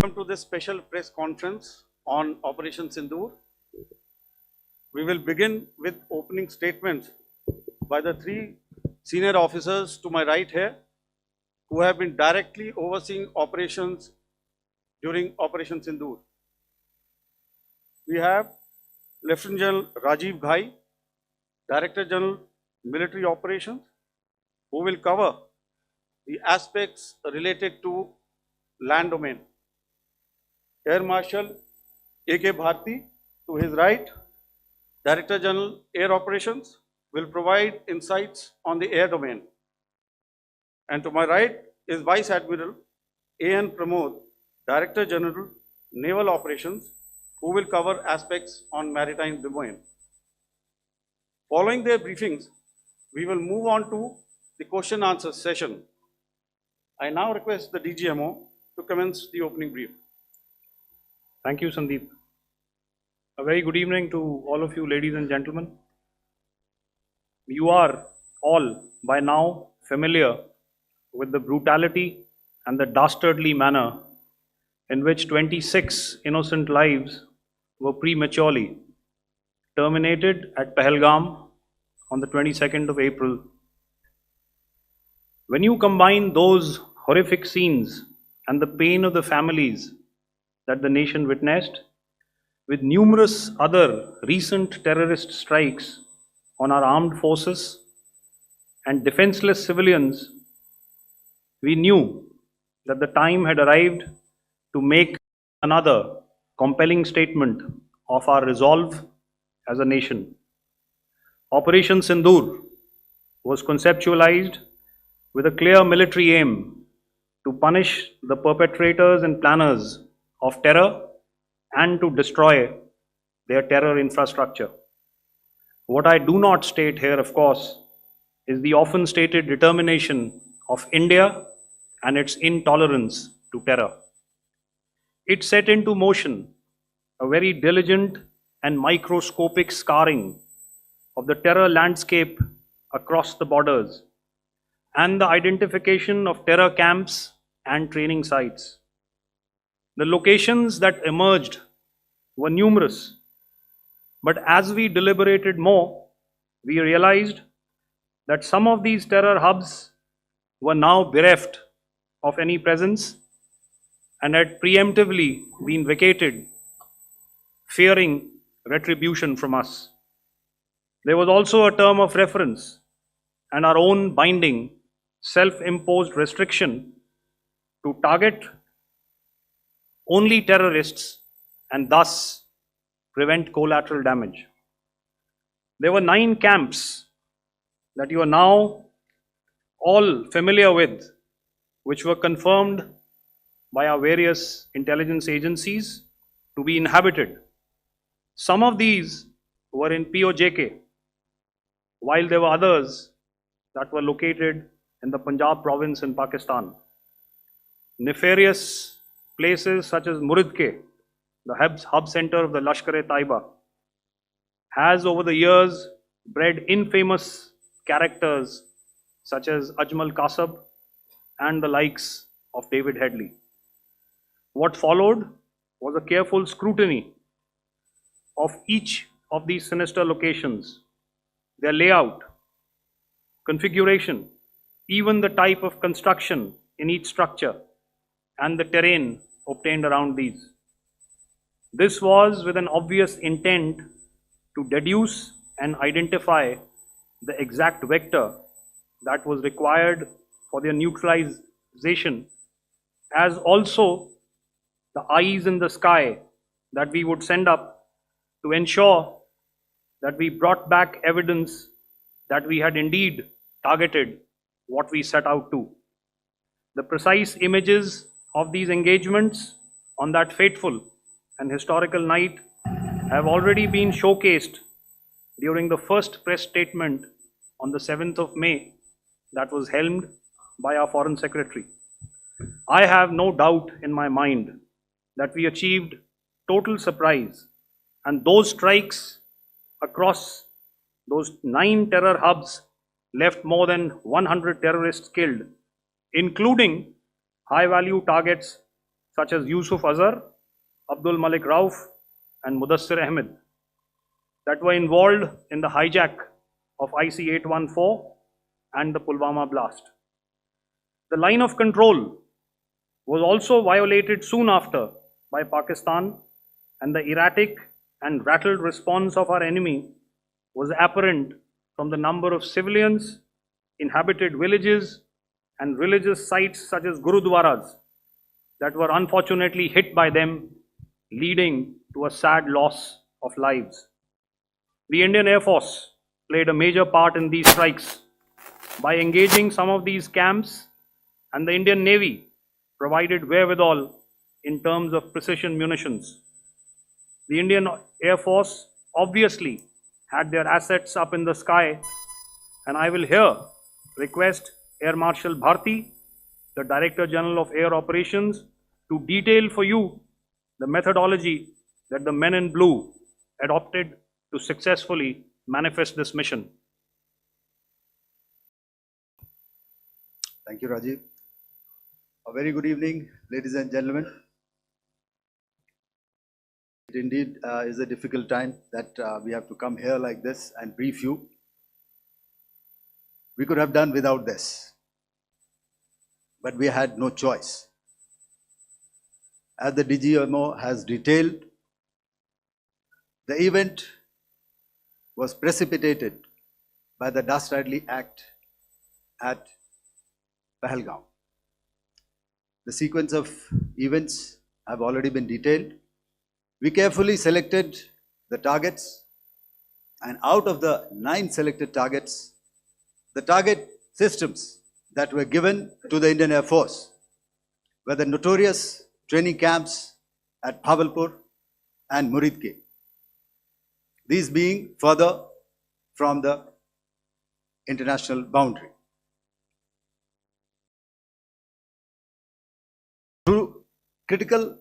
welcome to this special press conference on Operation Sindoor. We will begin with opening statements by the three senior officers to my right here, who have been directly overseeing operations during Operation Sindoor. We have Lieutenant General Rajiv Ghai, Director General Military Operations, who will cover the aspects related to land domain. Air Marshal A.K. Bharti, to his right, Director General Air Operations, will provide insights on the air domain. And to my right is Vice Admiral A.N. Pramod, Director General Naval Operations, who will cover aspects on maritime domain. Following their briefings, we will move on to the question answer session. I now request the DGMO to commence the opening brief. Thank you, Sandeep. A very good evening to all of you, ladies and gentlemen. You are all by now familiar with the brutality and the dastardly manner in which 26 innocent lives were prematurely terminated at Pahalgam on the 22nd of April. When you combine those horrific scenes and the pain of the families that the nation witnessed with numerous other recent terrorist strikes on our armed forces and defenseless civilians, we knew that the time had arrived to make another compelling statement of our resolve as a nation. Operation Sindoor was conceptualized with a clear military aim to punish the perpetrators and planners of terror and to destroy their terror infrastructure. What I do not state here, of course, is the often stated determination of India and its intolerance to terror. It set into motion a very diligent and microscopic scarring of the terror landscape across the borders and the identification of terror camps and training sites. The locations that emerged were numerous, but as we deliberated more, we realized that some of these terror hubs were now bereft of any presence and had preemptively been vacated, fearing retribution from us. There was also a term of reference and our own binding, self-imposed restriction to target only terrorists and thus prevent collateral damage. There were 9 camps that you are now all familiar with, which were confirmed by our various intelligence agencies to be inhabited. Some of these were in POJK, while there were others that were located in the Punjab province in Pakistan. Nefarious places such as Muridke, the hub center of the Lashkar-e-Taiba, has over the years bred infamous characters such as Ajmal Kasab and the likes of David Headley. What followed was a careful scrutiny of each of these sinister locations, their layout, configuration, even the type of construction in each structure, and the terrain obtained around these. This was with an obvious intent to deduce and identify the exact vector that was required for their neutralization, as also the eyes in the sky that we would send up to ensure that we brought back evidence that we had indeed targeted what we set out to. The precise images of these engagements on that fateful and historical night have already been showcased during the first press statement on the 7th of May that was helmed by our Foreign Secretary. I have no doubt in my mind that we achieved total surprise, and those strikes across those 9 terror hubs left more than 100 terrorists killed, including high-value targets such as Yusuf Azhar, Abdul Malik Rauf, and Mudassir Ahmed that were involved in the hijack of IC 814 and the Pulwama blast. The line of control was also violated soon after by Pakistan, and the erratic and rattled response of our enemy was apparent from the number of civilians, inhabited villages, and religious sites such as Gurudwaras that were unfortunately hit by them, leading to a sad loss of lives. The Indian Air Force played a major part in these strikes by engaging some of these camps, and the Indian Navy provided wherewithal in terms of precision munitions. The Indian Air Force obviously had their assets up in the sky, and I will here request Air Marshal Bharti, the Director General of Air Operations, to detail for you the methodology that the men in blue adopted to successfully manifest this mission. Thank you, Rajiv. A very good evening, ladies and gentlemen. It indeed is a difficult time that we have to come here like this and brief you. We could have done without this, but we had no choice. As the DGMO has detailed, the event was precipitated by the dastardly act at Pahalgaon. The sequence of events have already been detailed. We carefully selected the targets, and out of the 9 selected targets, the target systems that were given to the Indian Air Force were the notorious training camps at Bhavalpur and Muridke, these being further from the international boundary. Through critical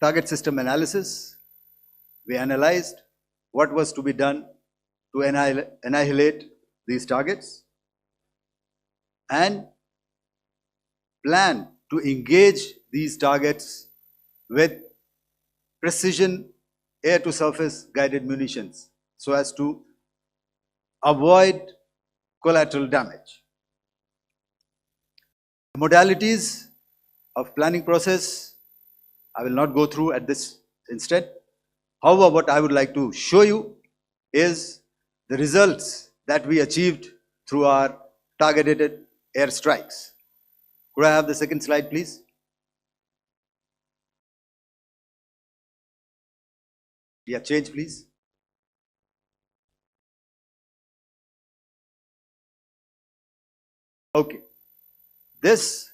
target system analysis, we analyzed what was to be done to annihilate these targets and plan to engage these targets with precision air-to-surface guided munitions so as to avoid collateral damage. The modalities of planning process I will not go through at this instant. However, what I would like to show you is the results that we achieved through our targeted airstrikes. Could I have the second slide, please? Yeah, change, please. Okay. This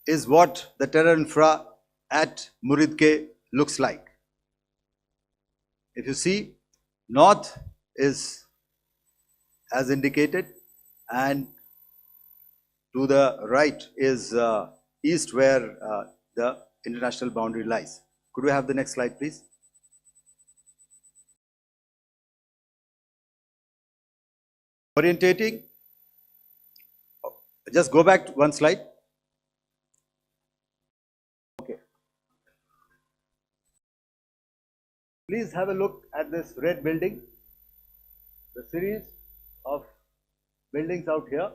is what the terror infra at Muridke looks like. If you see, north is as indicated, and to the right is east, where the international boundary lies. Could we have the next slide, please? Orientating. Just go back to one slide. Okay. Please have a look at this red building, the series of buildings out here,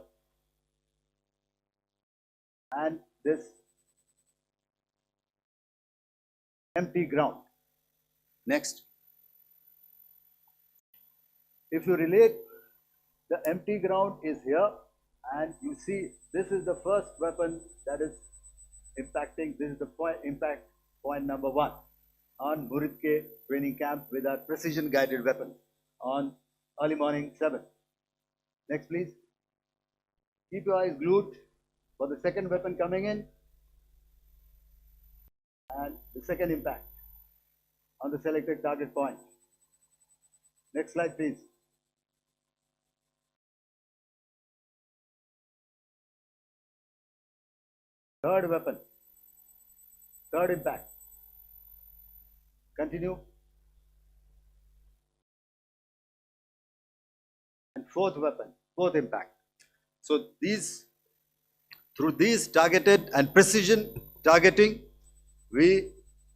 and this empty ground. Next. If you relate, the empty ground is here, and you see this is the first weapon that is impacting. This is the impact point number 1 on Muridke training camp with our precision guided weapon on early morning 7. Next, please. Keep your eyes glued for the second weapon coming in and the second impact on the selected target point. Next slide, please. Third weapon, third impact. Continue. And fourth weapon, fourth impact. So these, through these targeted and precision targeting, we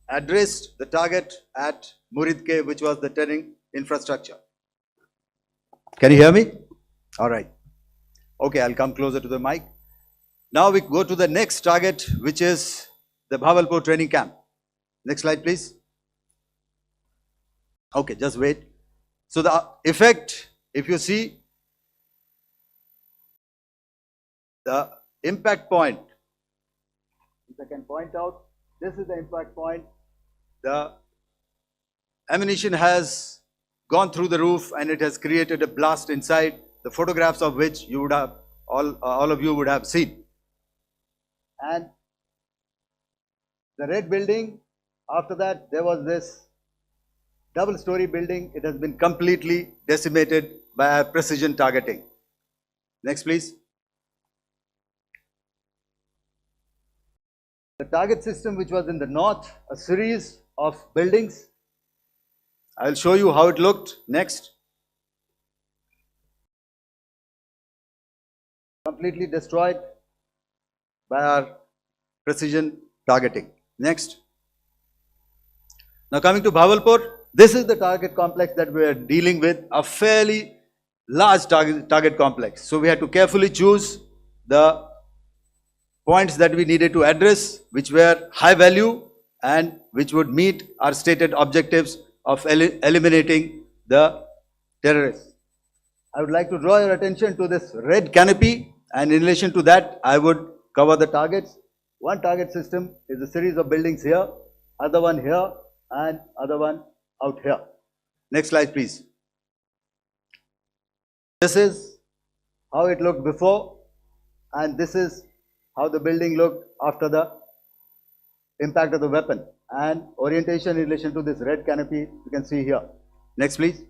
addressed the target at Muridke, which was the turning infrastructure. Can you hear me? All right. Okay, I'll come closer to the mic. Now we go to the next target, which is the Bhavalpur training camp. Next slide, please. Okay, just wait. So the effect, if you see, the impact point, if I can point out, this is the impact point. The ammunition has gone through the roof and it has created a blast inside, the photographs of which you would have, all of you would have seen. And the red building, after that there was this double-story building. It has been completely decimated by precision targeting. Next, please. The target system, which was in the north, a series of buildings. I'll show you how it looked. Next. Completely destroyed by our precision targeting. Next. Now coming to Bhavalpur, this is the target complex that we are dealing with, a fairly large target complex. So we had to carefully choose the points that we needed to address, which were high value and which would meet our stated objectives of eliminating the terrorists. I would like to draw your attention to this red canopy, and in relation to that, I would cover the targets. One target system is a series of buildings here, other one here, and other one out here. Next slide, please. This is how it looked before, and this is how the building looked after the impact of the weapon, and orientation in relation to this red canopy you can see here. Next, please.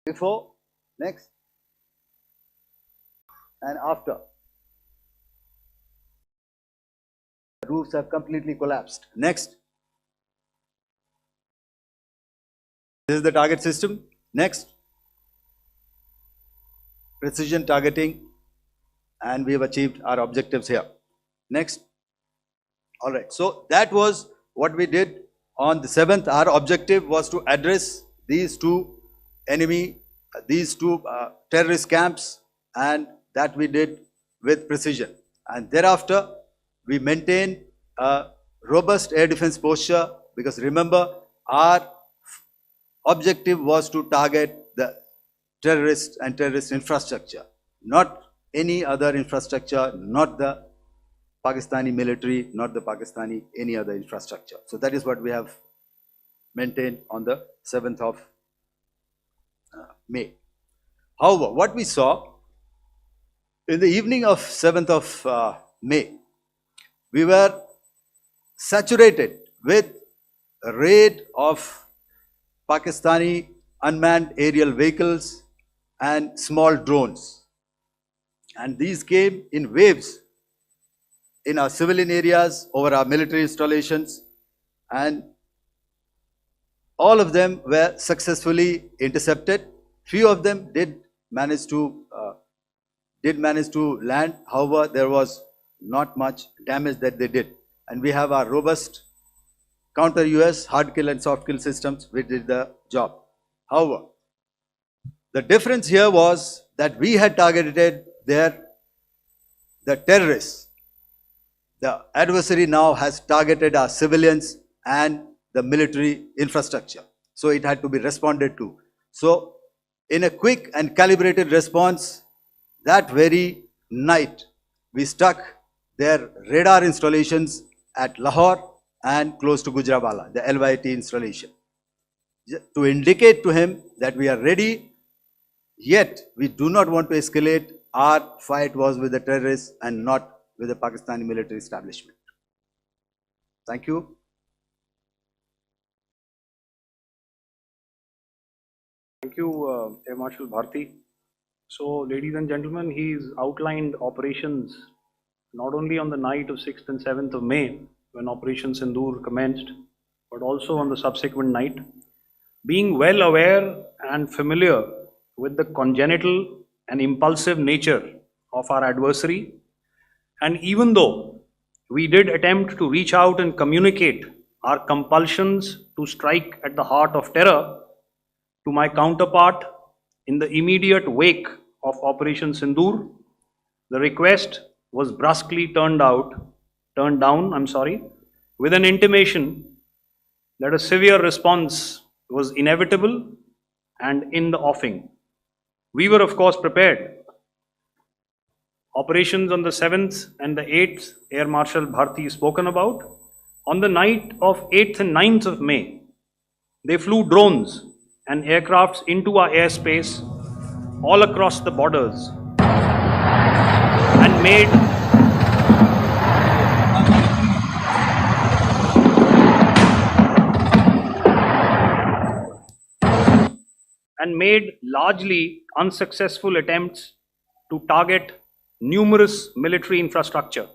Before, next, and after. The roofs have completely collapsed. Next. This is the target system. Next. Precision targeting, and we have achieved our objectives here. Next. All right. So that was what we did on the 7th. Our objective was to address these two terrorist camps, and that we did with precision. And thereafter, we maintained a robust air defense posture, because remember, our objective was to target the terrorists and terrorist infrastructure, not any other infrastructure, not the Pakistani military, not the Pakistani any other infrastructure. So that is what we have maintained on the 7th of May. However, what we saw in the evening of 7th of May, we were saturated with a raid of Pakistani unmanned aerial vehicles and small drones. And these came in waves in our civilian areas, over our military installations, and all of them were successfully intercepted. Few of them did manage to land. However, there was not much damage that they did. And we have our robust counter-US hard kill and soft kill systems which did the job. However, the difference here was that we had targeted the terrorists. The adversary now has targeted our civilians and the military infrastructure. So it had to be responded to. So in a quick and calibrated response, that very night, we struck their radar installations at Lahore and close to Gujranwala, the LYT installation, to indicate to him that we are ready, yet we do not want to escalate. Our fight was with the terrorists and not with the Pakistani military establishment. Thank you. Thank you, Air Marshal Bharti. So, ladies and gentlemen, he's outlined operations not only on the night of 6th and 7th of May, when Operation Sindoor commenced, but also on the subsequent night. Being well aware and familiar with the congenital and impulsive nature of our adversary, and even though we did attempt to reach out and communicate our compulsions to strike at the heart of terror to my counterpart in the immediate wake of Operation Sindoor. The request was brusquely turned down, with an intimation that a severe response was inevitable and in the offing. We were, of course, prepared. Operations on the 7th and the 8th, Air Marshal Bharti spoken about. On the night of 8th and 9th of May, they flew drones and aircrafts into our airspace all across the borders and made largely unsuccessful attempts to target numerous military infrastructure.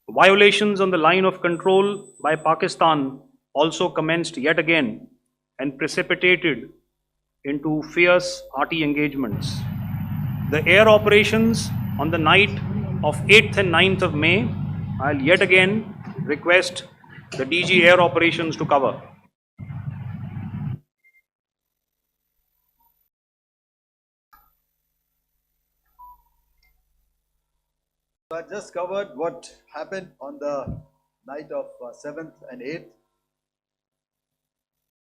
Violations on the line of control by Pakistan also commenced yet again and precipitated into fierce arty engagements. The air operations on the night of 8th and 9th of May, I'll yet again request the DG Air Operations to cover. So I just covered what happened on the night of 7th and 8th.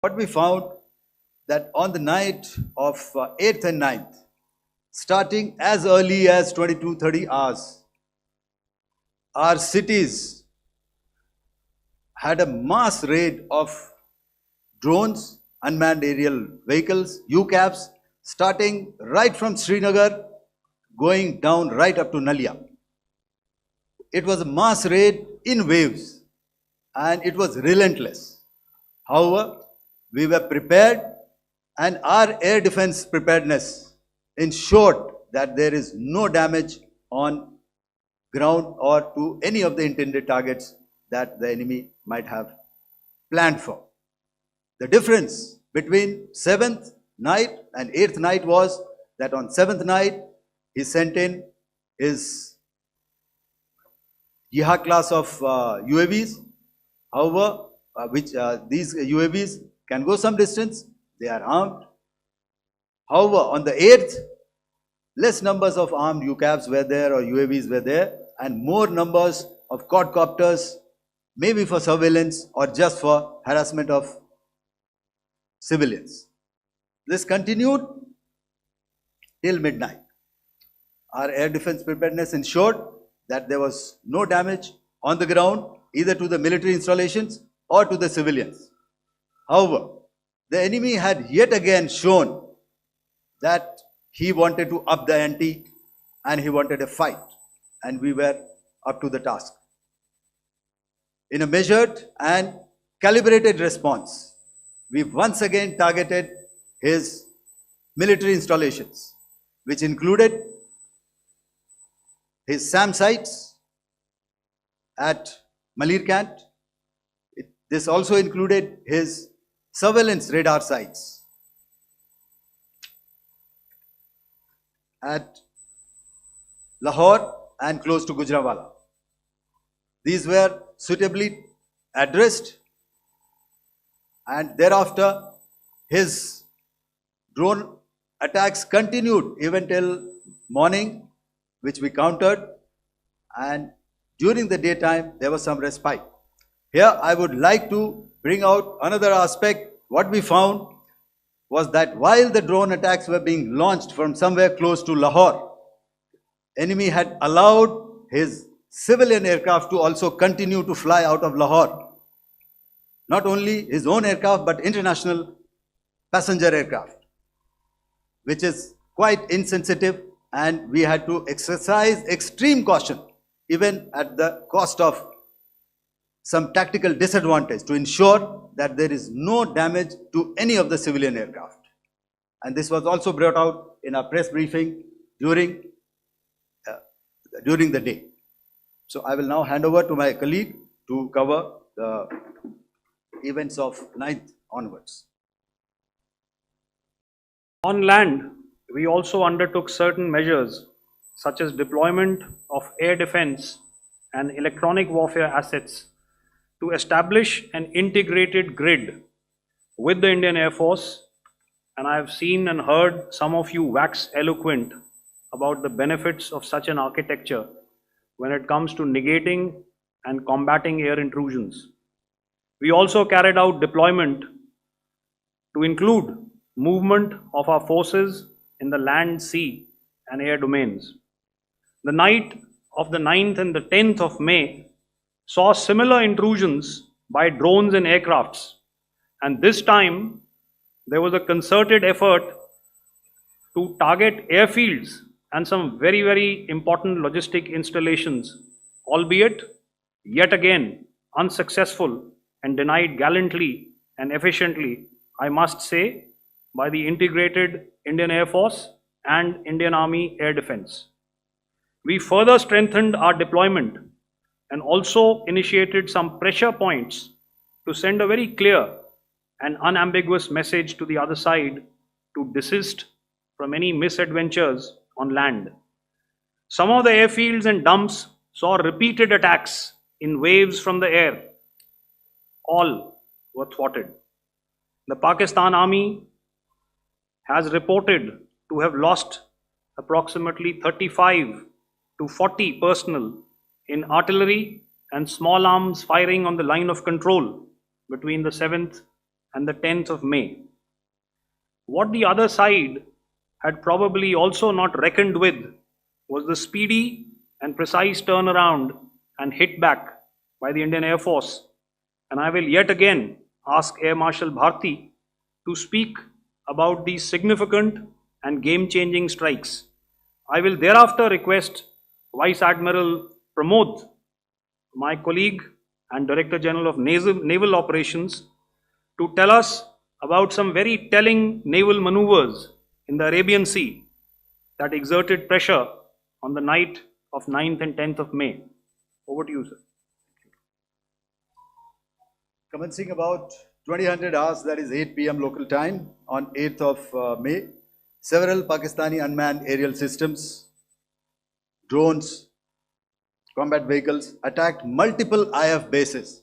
What we found that on the night of 8th and 9th, starting as early as 22:30 hours, our cities had a mass raid of drones, unmanned aerial vehicles, UCAVs, starting right from Srinagar, going down right up to Nalia. It was a mass raid in waves and it was relentless. However, we were prepared and our air defense preparedness ensured that there is no damage on ground or to any of the intended targets that the enemy might have planned for. The difference between 7th night and 8th night was that on 7th night, he sent in his Yiha class of UAVs. However, these UAVs can go some distance, they are armed. However, on the 8th, less numbers of armed UCAVs were there or UAVs were there, and more numbers of quadcopters, maybe for surveillance or just for harassment of civilians. This continued till midnight. Our air defense preparedness ensured that there was no damage on the ground, either to the military installations or to the civilians. However, the enemy had yet again shown that he wanted to up the ante and he wanted a fight, and we were up to the task. In a measured and calibrated response, we once again targeted his military installations, which included his SAM sites at Malirkant. This also included his surveillance radar sites at Lahore and close to Gujranwala. These were suitably addressed, and thereafter his drone attacks continued even till morning, which we countered, and during the daytime there was some respite. Here I would like to bring out another aspect. What we found was that while the drone attacks were being launched from somewhere close to Lahore, enemy had allowed his civilian aircraft to also continue to fly out of Lahore. Not only his own aircraft, but international passenger aircraft, which is quite insensitive, and we had to exercise extreme caution, even at the cost of some tactical disadvantage, to ensure that there is no damage to any of the civilian aircraft. And this was also brought out in our press briefing during the day. So I will now hand over to my colleague to cover the events of 9th onwards. On land, we also undertook certain measures such as deployment of air defense and electronic warfare assets to establish an integrated grid with the Indian Air Force, and I have seen and heard some of you wax eloquent about the benefits of such an architecture when it comes to negating and combating air intrusions. We also carried out deployment to include movement of our forces in the land, sea, and air domains. The night of the 9th and the 10th of May saw similar intrusions by drones and aircrafts, and this time there was a concerted effort to target airfields and some very, very important logistic installations, albeit yet again unsuccessful and denied gallantly and efficiently, I must say, by the integrated Indian Air Force and Indian Army Air Defense. We further strengthened our deployment and also initiated some pressure points to send a very clear and unambiguous message to the other side to desist from any misadventures on land. Some of the airfields and dumps saw repeated attacks in waves from the air. All were thwarted. The Pakistan Army has reported to have lost approximately 35 to 40 personnel in artillery and small arms firing on the line of control between the 7th and the 10th of May. What the other side had probably also not reckoned with was the speedy and precise turnaround and hit back by the Indian Air Force. And I will yet again ask Air Marshal Bharti to speak about these significant and game-changing strikes. I will thereafter request Vice Admiral Pramod, my colleague and Director General of Naval Operations, to tell us about some very telling naval maneuvers in the Arabian Sea that exerted pressure on the night of 9th and 10th of May. Over to you, sir. Commencing about 2000 hours, that is 8 p.m. local time, on 8th of May, several Pakistani unmanned aerial systems, drones, combat vehicles attacked multiple IF bases.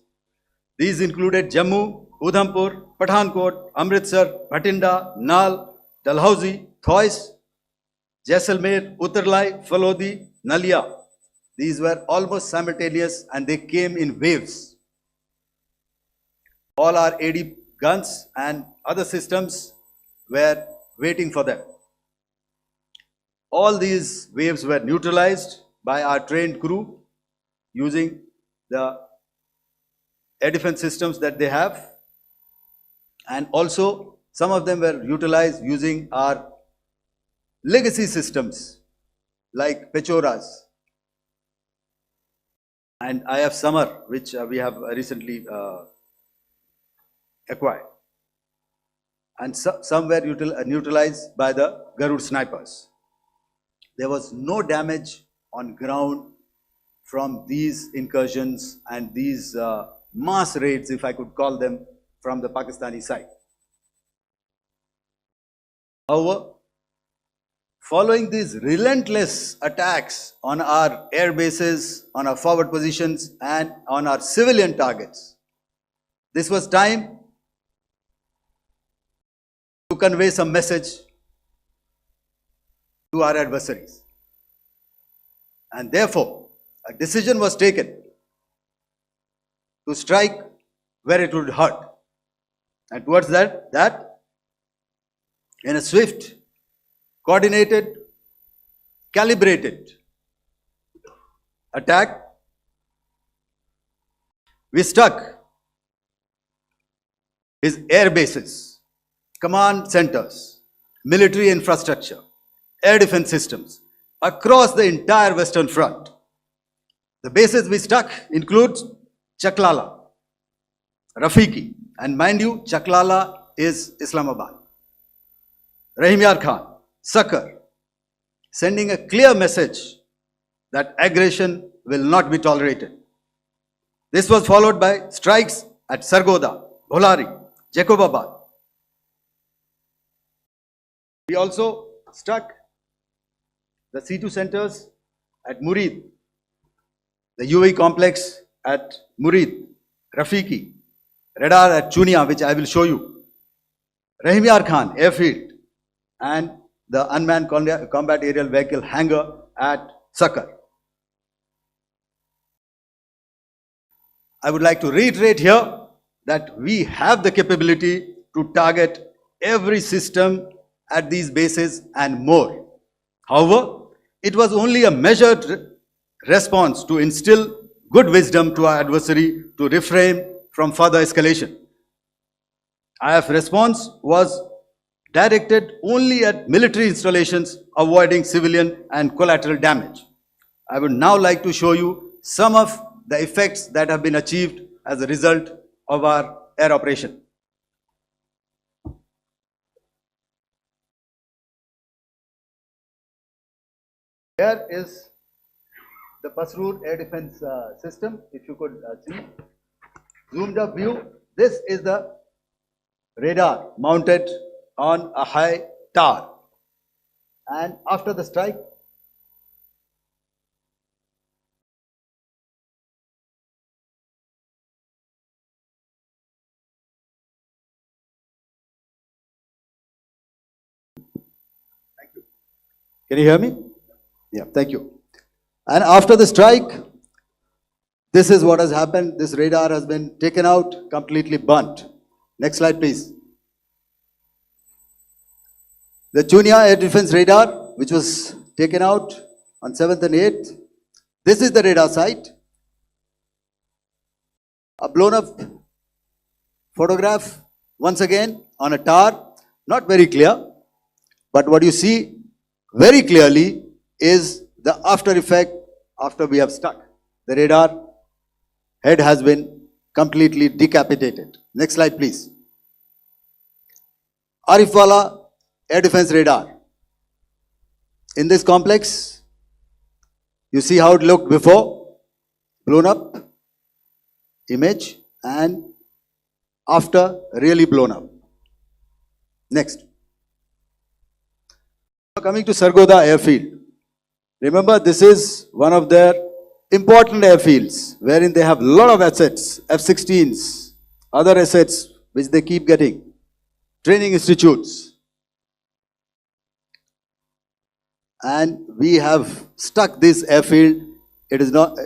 These included Jammu, Udhampur, Pathankot, Amritsar, Bhatinda, Nal, Dalhousie, Thois, Jaisalmer, Uttarlai, Falodi, Nalia. These were almost simultaneous and they came in waves. All our AD guns and other systems were waiting for them. All these waves were neutralized by our trained crew using the air defense systems that they have, and also some of them were utilized using our legacy systems like Pechoras and IF Summer, which we have recently acquired, and some were neutralized by the Garud snipers. There was no damage on ground from these incursions and these mass raids, if I could call them, from the Pakistani side. However, following these relentless attacks on our air bases, on our forward positions and on our civilian targets, this was time to convey some message to our adversaries. And therefore, a decision was taken to strike where it would hurt. And towards that, in a swift, coordinated, calibrated attack, we struck his air bases, command centers, military infrastructure, air defense systems across the entire Western Front. The bases we struck include Chaklala, Rafiki, and mind you, Chaklala is Islamabad, Rahim Yar Khan, Sakar, sending a clear message that aggression will not be tolerated. This was followed by strikes at Sargoda, Bholari, Jacobabad. We also struck the C2 centers at Murid, the UAE complex at Murid, Rafiki, radar at Chunia, which I will show you, Rahim Yar Khan airfield, and the unmanned combat aerial vehicle hangar at Sakar. I would like to reiterate here that we have the capability to target every system at these bases and more. However, it was only a measured response to instill good wisdom to our adversary to refrain from further escalation. IF response was directed only at military installations, avoiding civilian and collateral damage. I would now like to show you some of the effects that have been achieved as a result of our air operation. Here is the Pasroor air defense system. If you could see, zoomed up view. This is the radar mounted on a high tower. And after the strike, can you hear me? Yeah, thank you. And after the strike, this is what has happened. This radar has been taken out, completely burnt. Next slide, please. The Chunia air defense radar, which was taken out on 7th and 8th. This is the radar site. A blown up photograph, once again, on a tower. Not very clear, but what you see very clearly is the after effect after we have stuck. The radar head has been completely decapitated. Next slide, please. Arifwala air defense radar. In this complex, you see how it looked before, blown up image, and after really blown up. Next. Coming to Sargodha airfield. Remember, this is one of their important airfields wherein they have a lot of assets, F-16s, other assets which they keep getting, training institutes. And we have stuck this airfield. It is not,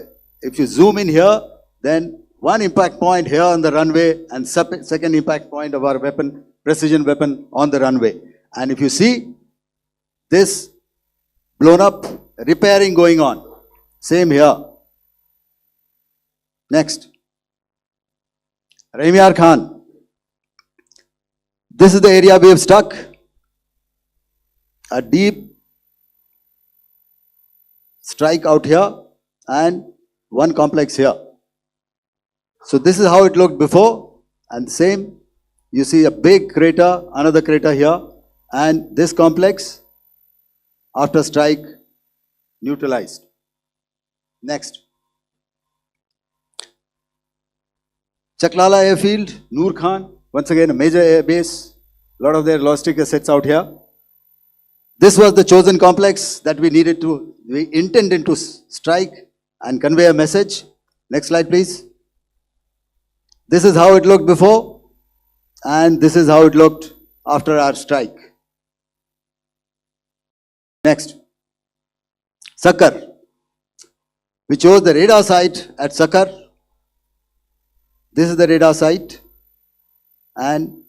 if you zoom in here, then one impact point here on the runway and second impact point of our weapon, precision weapon on the runway. And if you see, this blown up, repairing going on. Same here. Next. Rahim Yar Khan. This is the area we have stuck. A deep strike out here and one complex here. So this is how it looked before, and same. You see a big crater, another crater here, and this complex after strike neutralized. Next. Chaklala airfield, Noor Khan, once again a major air base, a lot of their logistic assets out here. This was the chosen complex that we intended to strike and convey a message. Next slide, please. This is how it looked before, and this is how it looked after our strike. Next. Sakar. We chose the radar site at Sakar. This is the radar site, and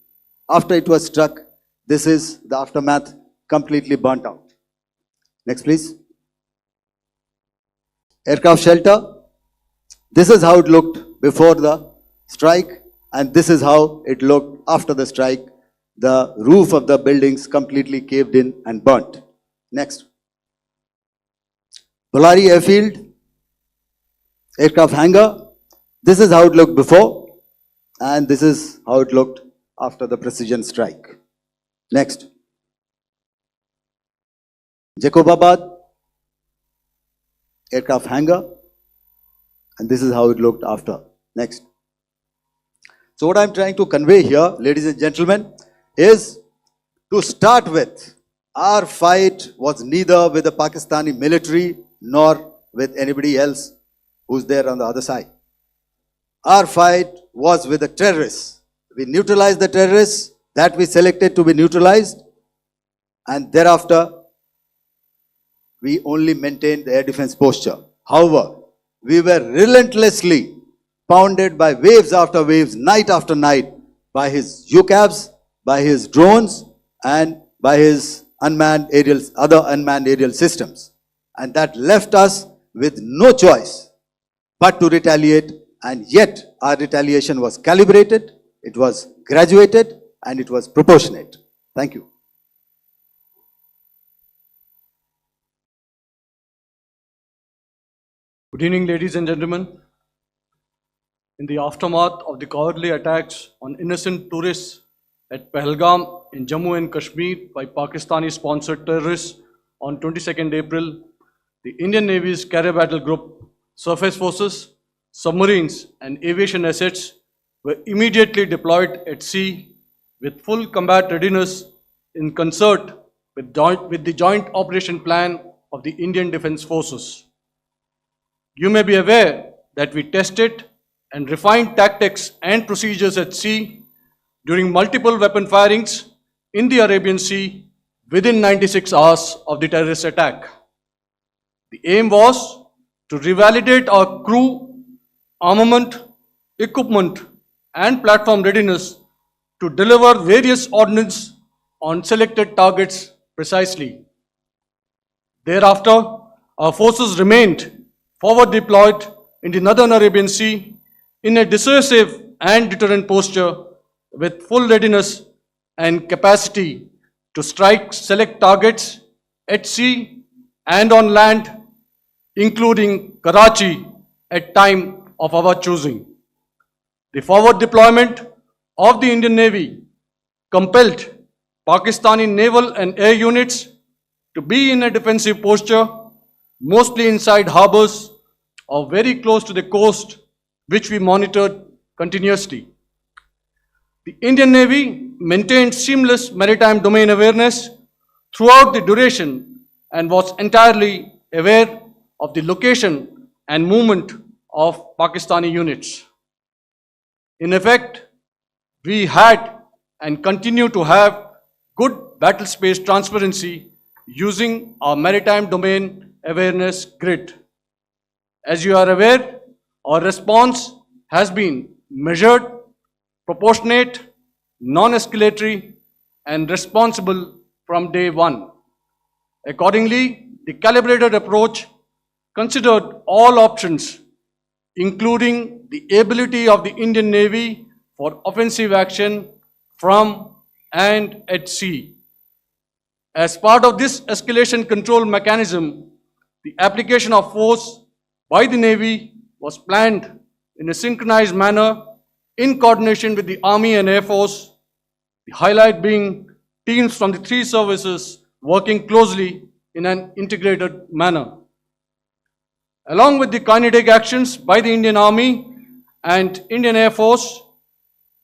after it was struck, this is the aftermath, completely burnt out. Next, please. Aircraft shelter. This is how it looked before the strike, and this is how it looked after the strike. The roof of the buildings completely caved in and burnt. Next. Bolari airfield, aircraft hangar. This is how it looked before, and this is how it looked after the precision strike. Next. Jacobabad, aircraft hangar, and this is how it looked after. Next. So what I'm trying to convey here, ladies and gentlemen, is to start with, our fight was neither with the Pakistani military nor with anybody else who's there on the other side. Our fight was with the terrorists. We neutralized the terrorists that we selected to be neutralized, and thereafter we only maintained the air defense posture. However, we were relentlessly pounded by waves after waves, night after night, by his UCAVs, by his drones, and by his other unmanned aerial systems. And that left us with no choice but to retaliate, and yet our retaliation was calibrated, it was graduated, and it was proportionate. Thank you. Good evening, ladies and gentlemen. In the aftermath of the cowardly attacks on innocent tourists at Pahalgam in Jammu and Kashmir by Pakistani-sponsored terrorists on 22nd April, the Indian Navy's Carrier Battle Group, surface forces, submarines, and aviation assets were immediately deployed at sea with full combat readiness in concert with the joint operation plan of the Indian Defence Forces. You may be aware that we tested and refined tactics and procedures at sea during multiple weapon firings in the Arabian Sea within 96 hours of the terrorist attack. The aim was to revalidate our crew, armament, equipment, and platform readiness to deliver various ordnance on selected targets precisely. Thereafter, our forces remained forward deployed in the Northern Arabian Sea in a dissuasive and deterrent posture with full readiness and capacity to strike select targets at sea and on land, including Karachi at time of our choosing. The forward deployment of the Indian Navy compelled Pakistani naval and air units to be in a defensive posture, mostly inside harbors or very close to the coast, which we monitored continuously. The Indian Navy maintained seamless maritime domain awareness throughout the duration and was entirely aware of the location and movement of Pakistani units. In effect, we had and continue to have good battle space transparency using our maritime domain awareness grid. As you are aware, our response has been measured, proportionate, non-escalatory, and responsible from day one. Accordingly, the calibrated approach considered all options, including the ability of the Indian Navy for offensive action from and at sea. As part of this escalation control mechanism, the application of force by the Navy was planned in a synchronized manner in coordination with the Army and Air Force, the highlight being teams from the three services working closely in an integrated manner. Along with the kinetic actions by the Indian Army and Indian Air Force,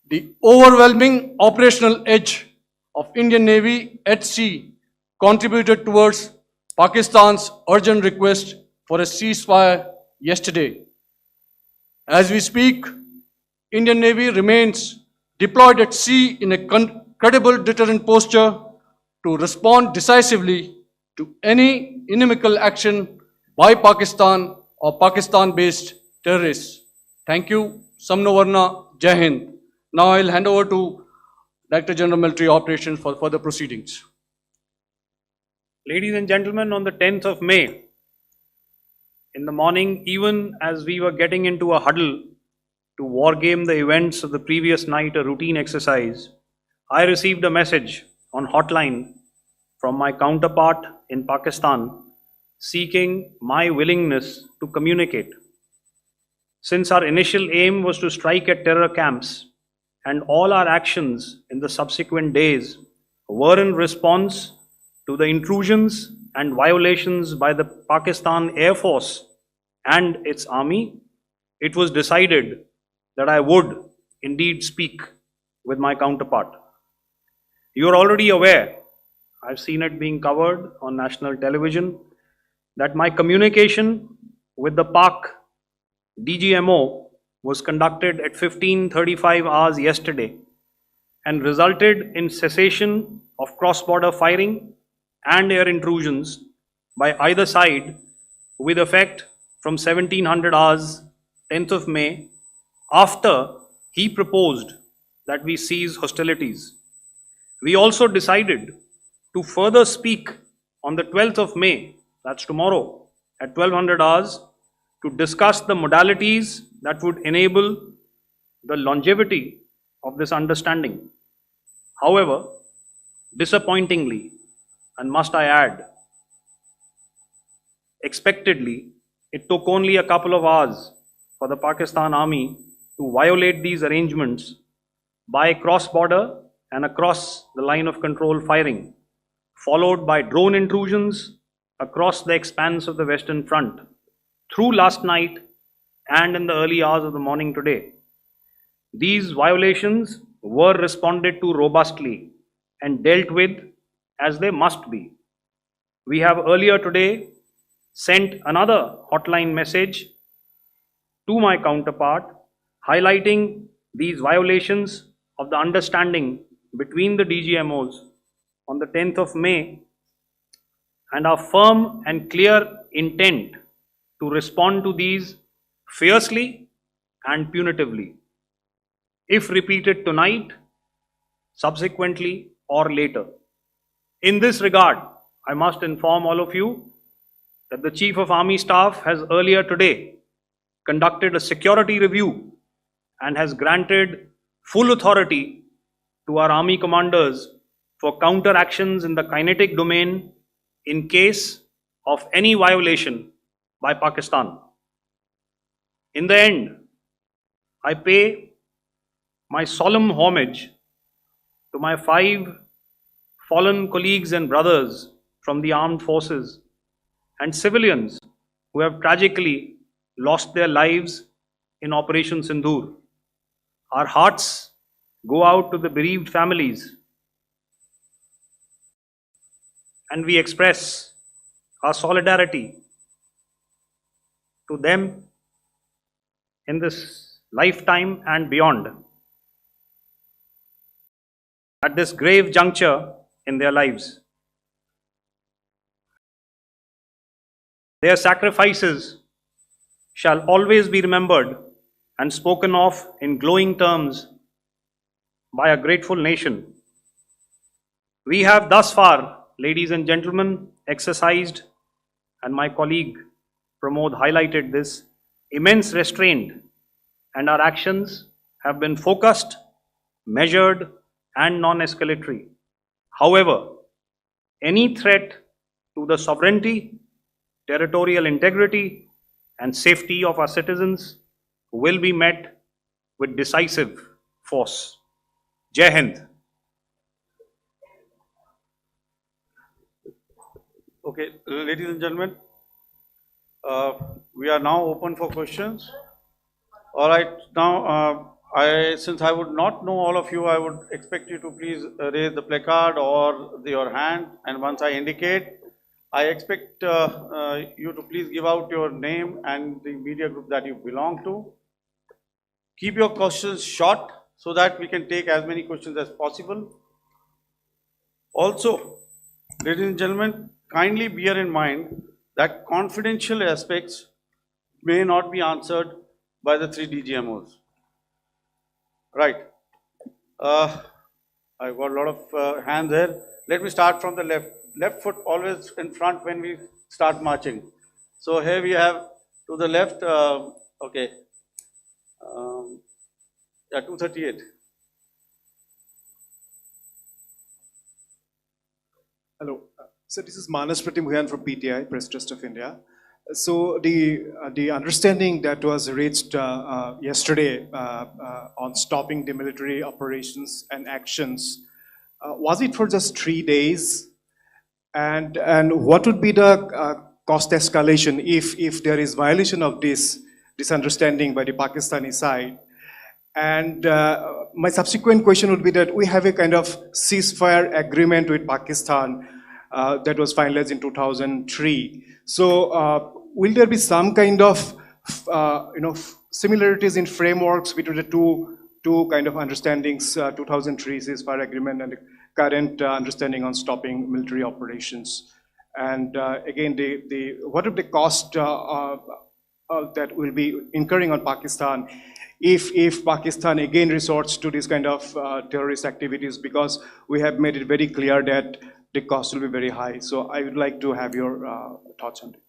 the overwhelming operational edge of Indian Navy at sea contributed towards Pakistan's urgent request for a ceasefire yesterday. As we speak, Indian Navy remains deployed at sea in a credible deterrent posture to respond decisively to any inimical action by Pakistan or Pakistan-based terrorists. Thank you. Samno Varna, Jai Hind. Now I'll hand over to Director General Military Operations for further proceedings. Ladies and gentlemen, on the 10th of May, in the morning, even as we were getting into a huddle to wargame the events of the previous night, a routine exercise, I received a message on hotline from my counterpart in Pakistan seeking my willingness to communicate. Since our initial aim was to strike at terror camps, and all our actions in the subsequent days were in response to the intrusions and violations by the Pakistan Air Force and its army, it was decided that I would indeed speak with my counterpart. You are already aware, I've seen it being covered on national television, that my communication with the Pak DGMO was conducted at 15:35 hours yesterday and resulted in cessation of cross-border firing and air intrusions by either side with effect from 1700 hours 10th of May, after he proposed that we cease hostilities. We also decided to further speak on the 12th of May, that's tomorrow, at 1200 hours, to discuss the modalities that would enable the longevity of this understanding. However, disappointingly, and must I add, expectedly, it took only a couple of hours for the Pakistan Army to violate these arrangements by cross-border and across the line of control firing, followed by drone intrusions across the expanse of the Western Front through last night and in the early hours of the morning today. These violations were responded to robustly and dealt with as they must be. We have earlier today sent another hotline message to my counterpart highlighting these violations of the understanding between the DGMOs on the 10th of May and our firm and clear intent to respond to these fiercely and punitively, if repeated tonight, subsequently, or later. In this regard, I must inform all of you that the Chief of Army Staff has earlier today conducted a security review and has granted full authority to our Army commanders for counter actions in the kinetic domain in case of any violation by Pakistan. In the end, I pay my solemn homage to my 5 fallen colleagues and brothers from the armed forces and civilians who have tragically lost their lives in Operation Sindoor. Our hearts go out to the bereaved families, and we express our solidarity to them in this lifetime and beyond, at this grave juncture in their lives. Their sacrifices shall always be remembered and spoken of in glowing terms by a grateful nation. We have thus far, ladies and gentlemen, exercised, and my colleague Pramod highlighted this, immense restraint, and our actions have been focused, measured, and non-escalatory. However, any threat to the sovereignty, territorial integrity, and safety of our citizens will be met with decisive force. Jai Hind. Okay, ladies and gentlemen, we are now open for questions. All right, now since I would not know all of you, I would expect you to please raise the placard or your hand, and once I indicate, I expect you to please give out your name and the media group that you belong to. Keep your questions short so that we can take as many questions as possible. Also, ladies and gentlemen, kindly bear in mind that confidential aspects may not be answered by the 3 DGMOs. Right. I've got a lot of hands there. Let me start from the left. Left foot always in front when we start marching. So here we have to the left, okay, yeah, 238. Hello. So this is Manas Pratimhuyan from PTI, Press Trust of India. So the understanding that was reached yesterday on stopping demilitary operations and actions, was it for just 3 days? And what would be the cost escalation if there is violation of this understanding by the Pakistani side? And my subsequent question would be that we have a kind of ceasefire agreement with Pakistan that was finalized in 2003. So will there be some kind of similarities in frameworks between the two kind of understandings, 2003 ceasefire agreement and the current understanding on stopping military operations. And again, what are the cost that will be incurring on Pakistan if Pakistan again resorts to this kind of terrorist activities, because we have made it very clear that the cost will be very high. So I would like to have your thoughts on it.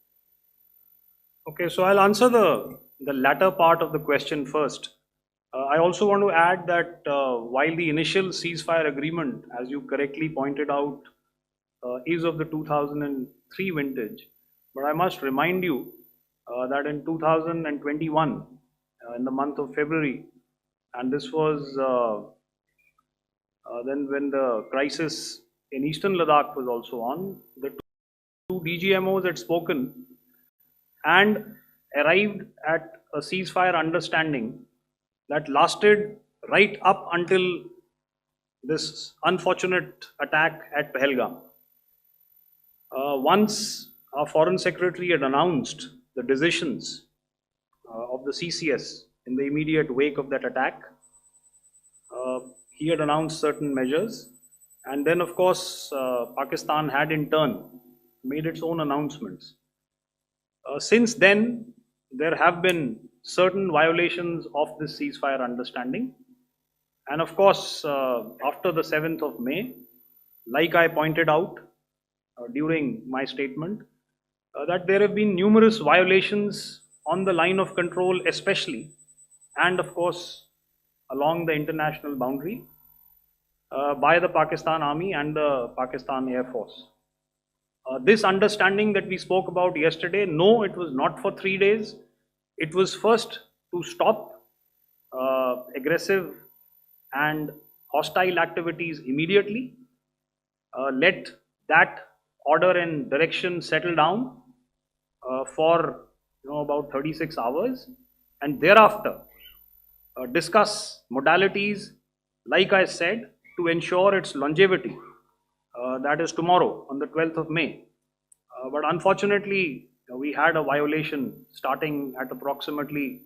Okay, so I'll answer the latter part of the question first. I also want to add that while the initial ceasefire agreement, as you correctly pointed out, is of the 2003 vintage, but I must remind you that in 2021, in the month of February, and this was then when the crisis in eastern Ladakh was also on, the two DGMOs had spoken and arrived at a ceasefire understanding that lasted right up until this unfortunate attack at Pahalgam. Once our Foreign Secretary had announced the decisions of the CCS in the immediate wake of that attack, he had announced certain measures, and then of course Pakistan had in turn made its own announcements. Since then, there have been certain violations of this ceasefire understanding, and of course after the 7th of May, like I pointed out during my statement, that there have been numerous violations on the line of control especially, and of course along the international boundary by the Pakistan Army and the Pakistan Air Force. This understanding that we spoke about yesterday, no, it was not for 3 days. It was first to stop aggressive and hostile activities immediately, let that order and direction settle down for about 36 hours, and thereafter discuss modalities, like I said, to ensure its longevity. That is tomorrow on the 12th of May. But unfortunately, we had a violation starting at approximately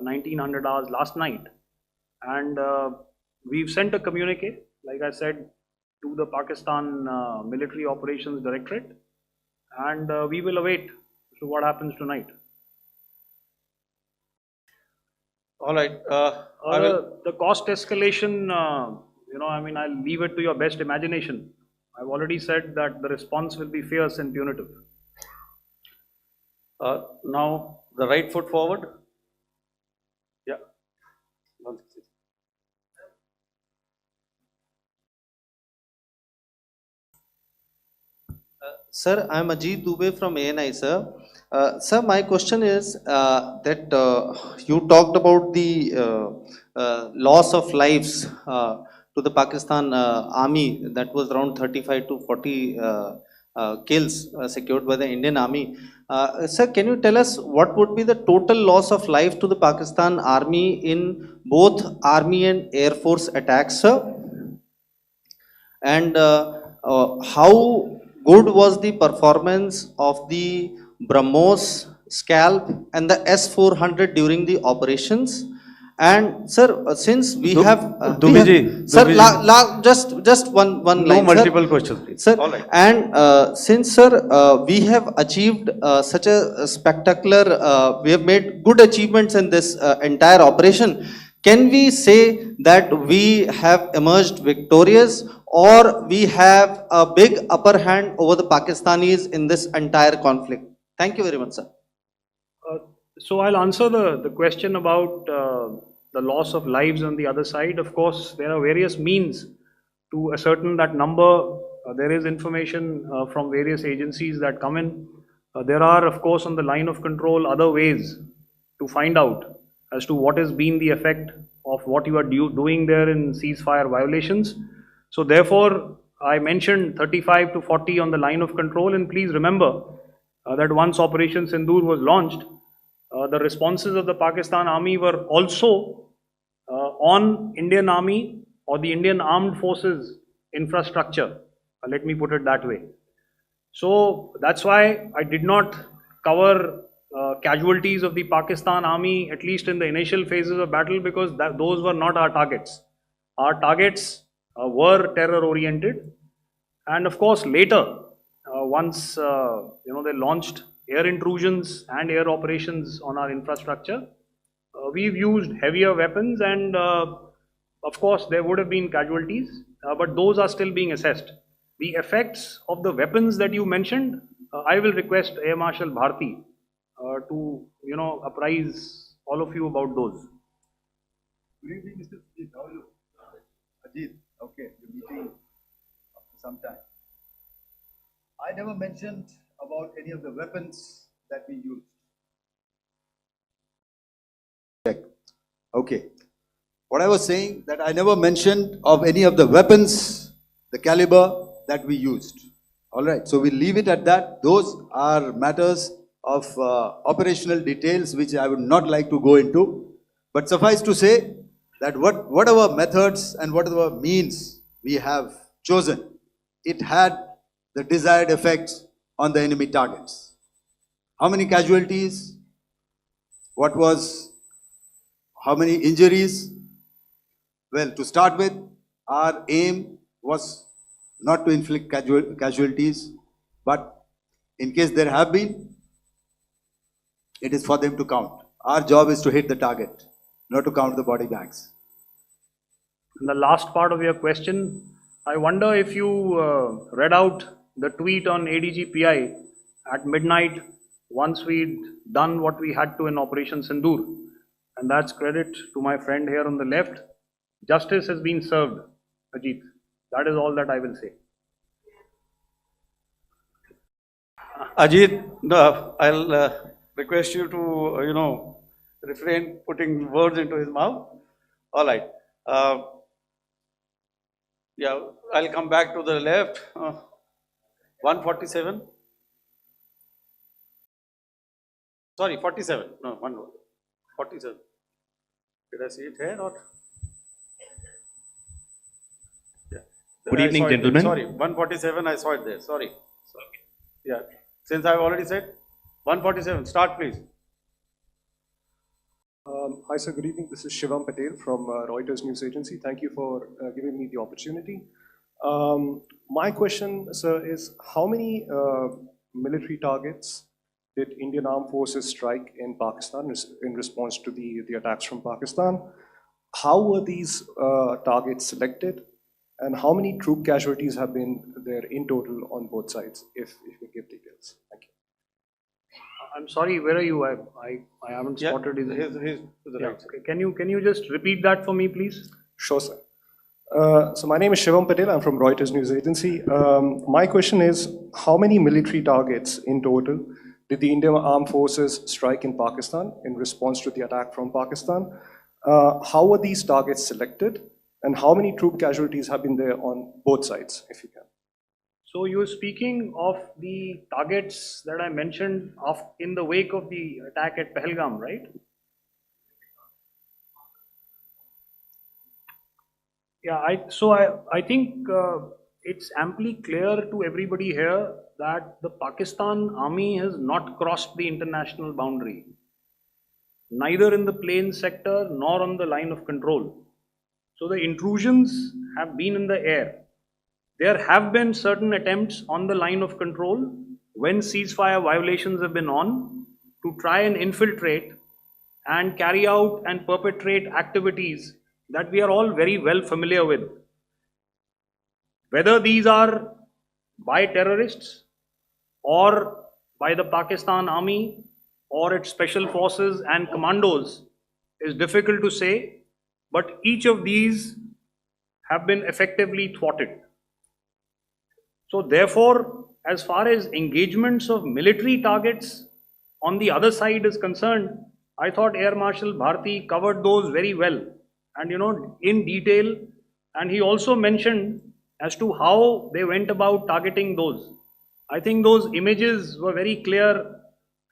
1900 hours last night, and we've sent a communique, like I said, to the Pakistan Military Operations Directorate, and we will await to what happens tonight. All right. The cost escalation, I'll leave it to your best imagination. I've already said that the response will be fierce and punitive. Now, the right foot forward. Yeah. Sir, I am Ajit Dubey from ANI, sir. Sir, my question is that you talked about the loss of lives to the Pakistan army, that was around 35 to 40 kills secured by the Indian army. Sir, can you tell us what would be the total loss of life to the Pakistan army in both army and air force attacks, sir? And how good was the performance of the BrahMos, Scalp and the S-400 during the operations? And sir, since we just one line, No multiple sir. questions, please. Sir, All right. and since sir, we have achieved such a spectacular, we have made good achievements in this entire operation, can we say that we have emerged victorious, or we have a big upper hand over the Pakistanis in this entire conflict? Thank you very much, sir. So I'll answer the question about the loss of lives on the other side. Of course, there are various means to ascertain that number. There is information from various agencies that come in. There are, of course, on the line of control, other ways to find out as to what has been the effect of what you are doing there in ceasefire violations. So therefore, I mentioned 35 to 40 on the line of control, and please remember that once Operation Sindoor was launched, the responses of the Pakistan Army were also on Indian Army or the Indian Armed Forces infrastructure. Let me put it that way. So that's why I did not cover casualties of the Pakistan army, at least in the initial phases of battle, because those were not our targets. Our targets were terror oriented, and of course later, once they launched air intrusions and air operations on our infrastructure, we've used heavier weapons, and of course there would have been casualties, but those are still being assessed. The effects of the weapons that you mentioned, I will request Air Marshal Bharti to apprise all of you about those. Good evening, Mr. Ajit. How are you? Ajit, okay, you're meeting after some time. I never mentioned about any of the weapons that we used. Check. Okay. What I was saying, that I never mentioned of any of the weapons, the caliber that we used. All right, so we'll leave it at that. Those are matters of operational details which I would not like to go into. But suffice to say that whatever methods and whatever means we have chosen, it had the desired effects on the enemy targets. How many casualties? How many injuries? Well, to start with, our aim was not to inflict casualties, but in case there have been, it is for them to count. Our job is to hit the target, not to count the body bags. And the last part of your question, I wonder if you read out the tweet on ADGPI at midnight once we'd done what we had to in Operation Sindoor. And that's credit to my friend here on the left. Justice has been served, Ajit. That is all that I will say. Ajit, no, I'll request you to, refrain putting words into his mouth. All right. Yeah, I'll come back to the left. 147. Sorry, 47. No, 47. Did I see it here or? Yeah. Good evening, gentlemen. Sorry, 147. I saw it there. Sorry. Yeah. Since I've already said 147. Start, please. Hi, sir. Good evening. This is Shivam Patel from Reuters News Agency. Thank you for giving me the opportunity. My question, sir, is how many military targets did Indian Armed Forces strike in Pakistan in response to the attacks from Pakistan? How were these targets selected? And how many troop casualties have been there in total on both sides, if you could give details? Thank you. I'm sorry, where are you? I haven't spotted his. He's to the right. Okay. Can you just repeat that for me, please? Sure, sir. So my name is Shivam Patel. I'm from Reuters News Agency. My question is, how many military targets in total did the Indian Armed Forces strike in Pakistan in response to the attack from Pakistan? How were these targets selected? And how many troop casualties have been there on both sides, if you can? So you're speaking of the targets that I mentioned in the wake of the attack at Pahalgam, right? Yeah, I think it's amply clear to everybody here that the Pakistan army has not crossed the international boundary, neither in the plain sector nor on the line of control. So the intrusions have been in the air. There have been certain attempts on the line of control when ceasefire violations have been on to try and infiltrate and carry out and perpetrate activities that we are all very well familiar with. Whether these are by terrorists or by the Pakistan army or its special forces and commandos is difficult to say, but each of these have been effectively thwarted. So therefore, as far as engagements of military targets on the other side is concerned, I thought Air Marshal Bharti covered those very well and in detail, and he also mentioned as to how they went about targeting those. I think those images were very clear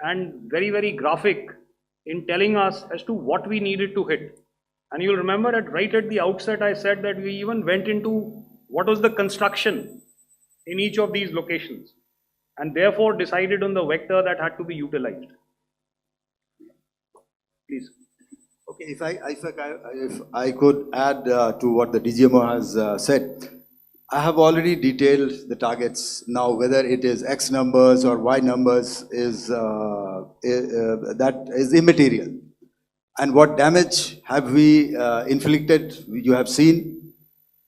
and very, very graphic in telling us as to what we needed to hit. And you'll remember that right at the outset I said that we even went into what was the construction in each of these locations and therefore decided on the vector that had to be utilized. Please. Okay, if I could add to what the DGMO has said, I have already detailed the targets. Now, whether it is X numbers or Y numbers is that is immaterial. And what damage have we inflicted? You have seen.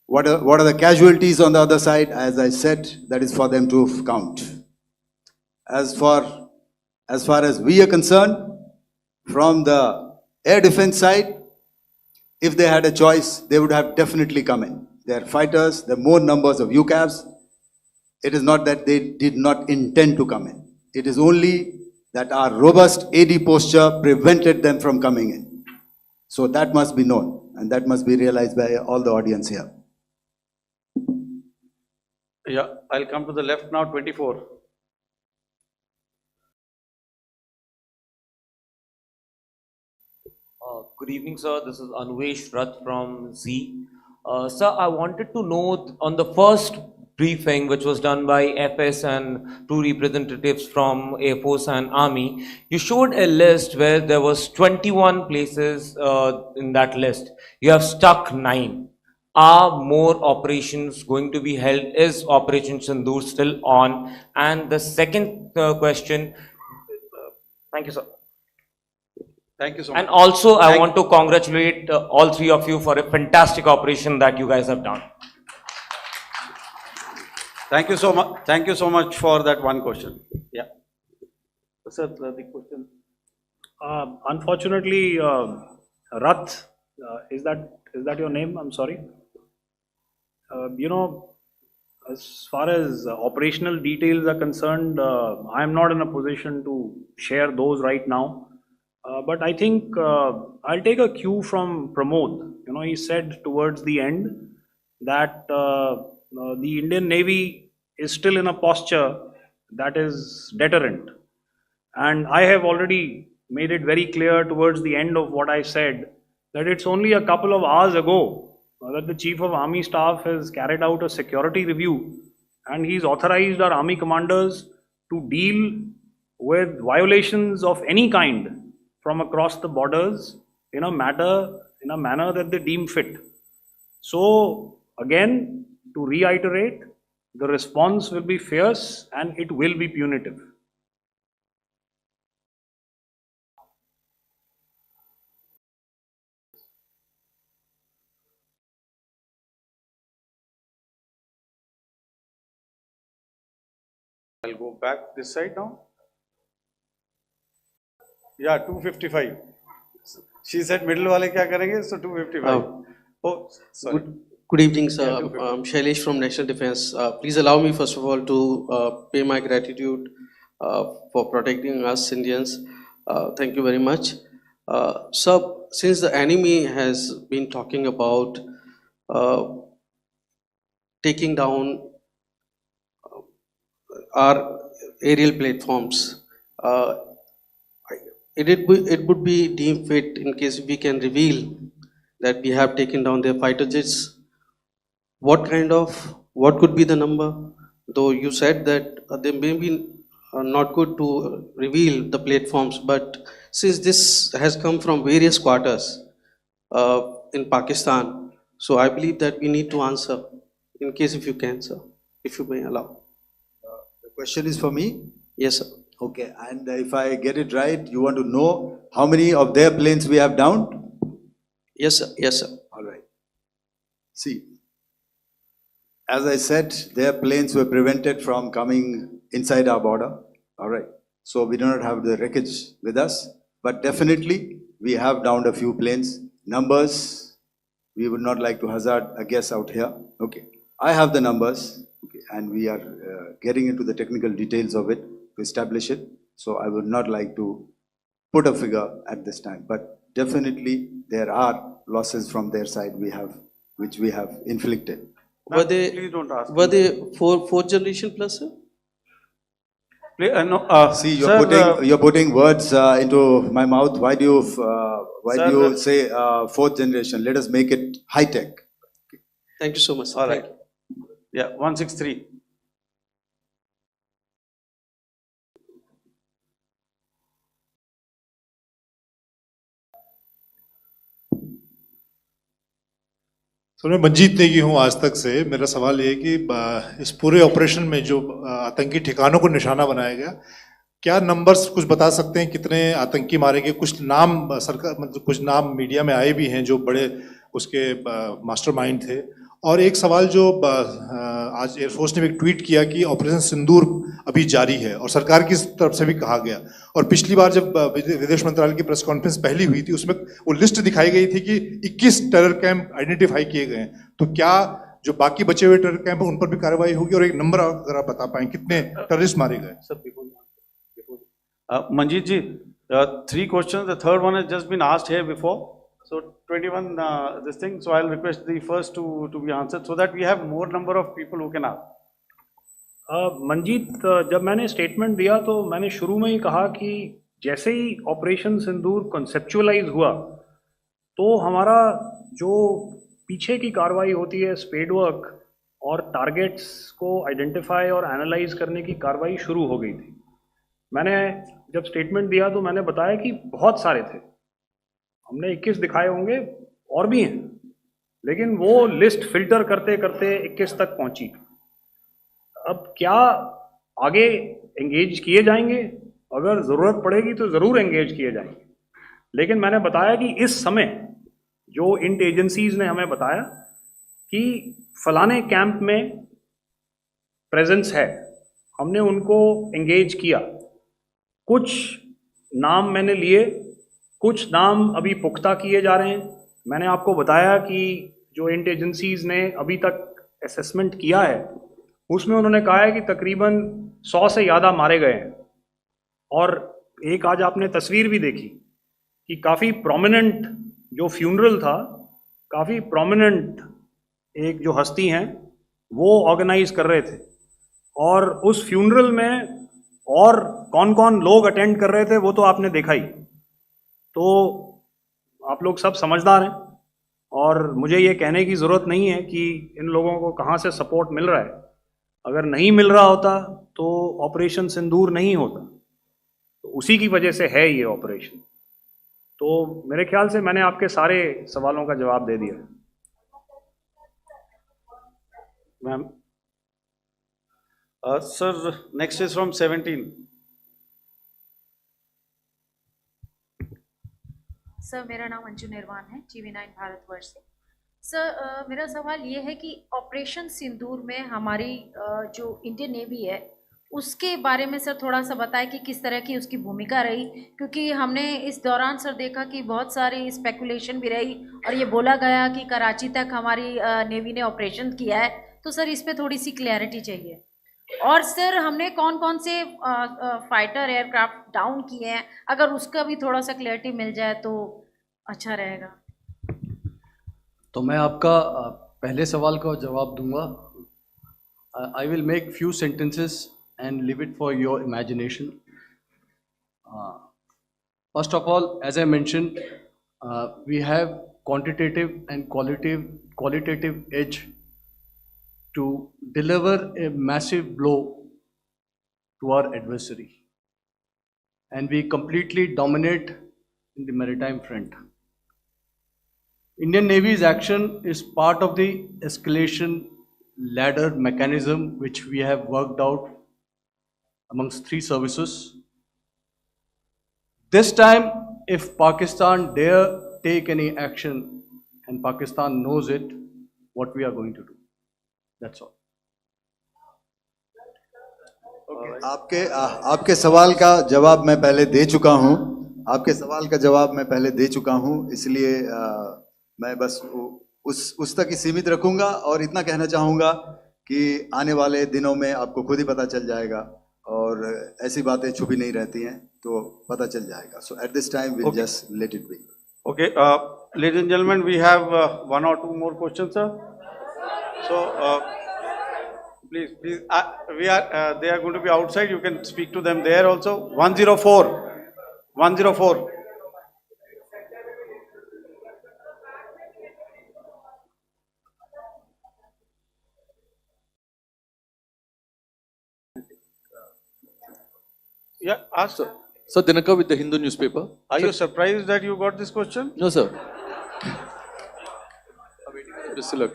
What are the casualties on the other side? As I said, that is for them to count. As far as we are concerned, from the air defense side, if they had a choice, they would have definitely come in. They are fighters, there are more numbers of UCAVs. It is not that they did not intend to come in. It is only that our robust AD posture prevented them from coming in. So that must be known, and that must be realized by all the audience here. Yeah, I'll come to the left now, 24. Good evening, sir. This is Anvesh Rath from Z. Sir, I wanted to know on the first briefing, which was done by FS and two representatives from Air Force and Army, you showed a list where there was 21 places in that list. You have stuck 9. Are more operations going to be held? Is Operation Sindoor still on? And the second question, thank you, sir. Thank you so much. And also, I want to congratulate all three of you for a fantastic operation that you guys have done. Thank you so much. Thank you so much for that one question. Yeah. Sir, the question. Unfortunately, Rath, is that your name? I'm sorry. You know, as far as operational details are concerned, I am not in a position to share those right now. But I think I'll take a cue from Pramod. You know, he said towards the end that the Indian Navy is still in a posture that is deterrent. And I have already made it very clear towards the end of what I said that it's only a couple of hours ago that the Chief of Army Staff has carried out a security review and he's authorized our army commanders to deal with violations of any kind from across the borders in a manner that they deem fit. So again, to reiterate, the response will be fierce and it will be punitive. I'll go back this side now. Yeah, 255. She said middle wale kya karenge? So 255. Oh, sorry. Good evening, sir. Yeah, 255. I'm Shailesh from National Defense. Please allow me, first of all, to pay my gratitude for protecting us Indians. Thank you very much. Sir, since the enemy has been talking about taking down our aerial platforms, it would be deemed fit in case we can reveal that we have taken down their fighter jets. What could be the number? Though you said that they may be not good to reveal the platforms, but since this has come from various quarters in Pakistan, so I believe that we need to answer, in case if you can, sir, if you may allow. The question is for me? Yes, sir. Okay, and if I get it right, you want to know how many of their planes we have downed? Yes, sir. Yes, sir. All right. See, as I said, their planes were prevented from coming inside our border. All right. So we do not have the wreckage with us, but definitely we have downed a few planes. Numbers, we would not like to hazard a guess out here. Okay. I have the numbers, okay, and we are getting into the technical details of it to establish it. So I would not like to put a figure at this time, but definitely there are losses from their side which we have inflicted. Were they, please don't ask. were they fourth generation plus, sir? No, See, sir, you're putting words into my mouth. Why do you say fourth generation? Let us make it high tech. Thank you so much, sir. all Thank right. you. Yeah, 163. तो मैं मंजीत नेगी हूँ आज तक से। मेरा सवाल ये है कि इस पूरे ऑपरेशन में जो आतंकी ठिकानों को निशाना बनाया गया, क्या नंबर्स कुछ बता सकते हैं कितने आतंकी मारे गए? कुछ नाम सरकार, मतलब कुछ नाम मीडिया में आए भी हैं जो बड़े उसके मास्टरमाइंड थे। और एक सवाल जो आज एयरफोर्स ने भी एक ट्वीट किया कि ऑपरेशन सिंदूर अभी जारी है और सरकार की तरफ से भी कहा गया, और पिछली बार जब विदेश मंत्रालय की प्रेस कॉन्फ्रेंस पहली हुई थी उसमें वो लिस्ट दिखाई गई थी कि 21 टेरर कैंप आइडेंटिफाई किए गए हैं। तो क्या जो बाकी बचे हुए टेरर कैंप हैं उन पर भी कार्रवाई होगी? और एक नंबर अगर आप बता पाएं कितने टेररिस्ट मारे गए? Manjeet ji, 3 questions. The third one has just been asked here before. So 21 this thing. So I'll request the first to be answered so that we have more number of people who can ask. Manjeet, जब मैंने statement दिया तो मैंने शुरू में ही कहा कि जैसे ही ऑपरेशन सिंदूर कॉन्सेप्चुअलाइज हुआ तो हमारा जो पीछे की कार्रवाई होती है, स्पेड वर्क और टारगेट्स को आइडेंटिफाई और एनालाइज करने की कार्रवाई शुरू हो गई थी। मैंने जब स्टेटमेंट दिया तो मैंने बताया कि बहुत सारे थे, हमने 21 दिखाए होंगे और भी हैं, लेकिन वो लिस्ट फिल्टर करते करते 21 तक पहुंची। अब क्या आगे एंगेज किए जाएंगे? अगर ज़रूरत पड़ेगी तो ज़रूर एंगेज किए जाएंगे, लेकिन मैंने बताया कि इस समय जो इंट एजेंसीज ने हमें बताया कि फलाने कैंप में प्रेजेंस है, हमने उनको एंगेज किया। कुछ नाम मैंने लिए, कुछ नाम अभी पुख्ता किए जा रहे हैं। मैंने आपको बताया कि जो इंट एजेंसीज ने अभी तक असेसमेंट किया है उसमें उन्होंने कहा है कि तकरीबन 100 से ज़्यादा मारे गए हैं। और एक आज आपने तस्वीर भी देखी कि काफ़ी प्रोमिनेंट जो फ्यूनरल था, काफ़ी प्रोमिनेंट एक जो हस्ती हैं वो ऑर्गेनाइज कर रहे थे, और उस फ्यूनरल में और कौन कौन लोग अटेंड कर रहे थे वो तो आपने देखा ही। तो आप लोग सब समझदार हैं और मुझे ये कहने की ज़रूरत नहीं है कि इन लोगों को कहाँ से सपोर्ट मिल रहा है। अगर नहीं मिल रहा होता तो ऑपरेशन सिंदूर नहीं होता, तो उसी की वजह से है ये ऑपरेशन। तो मेरे ख्याल से मैंने आपके सारे सवालों का जवाब दे दिया। Ma'am, sir, next is from 17. Sir, मेरा नाम अंजू निर्वाण है, TV9 भारतवर्ष से। सर, मेरा सवाल ये है कि ऑपरेशन सिंदूर में हमारी जो इंडियन नेवी है उसके बारे में सर थोड़ा सा बताएं कि किस तरह की उसकी भूमिका रही, क्योंकि हमने इस दौरान सर देखा कि बहुत सारी स्पेकुलेशन भी रही और ये बोला गया कि कराची तक हमारी नेवी ने ऑपरेशन किया है। तो सर इस पर थोड़ी सी क्लैरिटी चाहिए। और सर हमने कौन कौन से फाइटर एयरक्राफ्ट डाउन किए हैं, अगर उसका भी थोड़ा सा क्लैरिटी मिल जाए तो अच्छा रहेगा। तो मैं आपका पहले सवाल का जवाब दूंगा। I will make few sentences and leave it for your imagination. First of all, as I mentioned, we have quantitative and qualitative edge to deliver a massive blow to our adversary, and we completely dominate in the maritime front. Indian Navy's action is part of the escalation ladder mechanism which we have worked out amongst 3 services. This time, if Pakistan dare take any action, and Pakistan knows it, what we are going to do. That's all. आपके सवाल का जवाब मैं पहले दे चुका हूं। आपके सवाल का जवाब मैं पहले दे चुका हूं, इसलिए मैं बस उस तक ही सीमित रखूंगा और इतना कहना चाहूंगा कि आने वाले दिनों में आपको खुद ही पता चल जाएगा, और ऐसी बातें छुपी नहीं रहती हैं, तो पता चल जाएगा। So at this time we'll just let it be. Okay, ladies and gentlemen, we have 1 or 2 more questions, sir. So please, they are going to be outside. You can speak to them there also. 104. Yeah, ask. Sir, Dinakar with the Hindu newspaper. Are you surprised that you got this question? No, sir. Priscilla.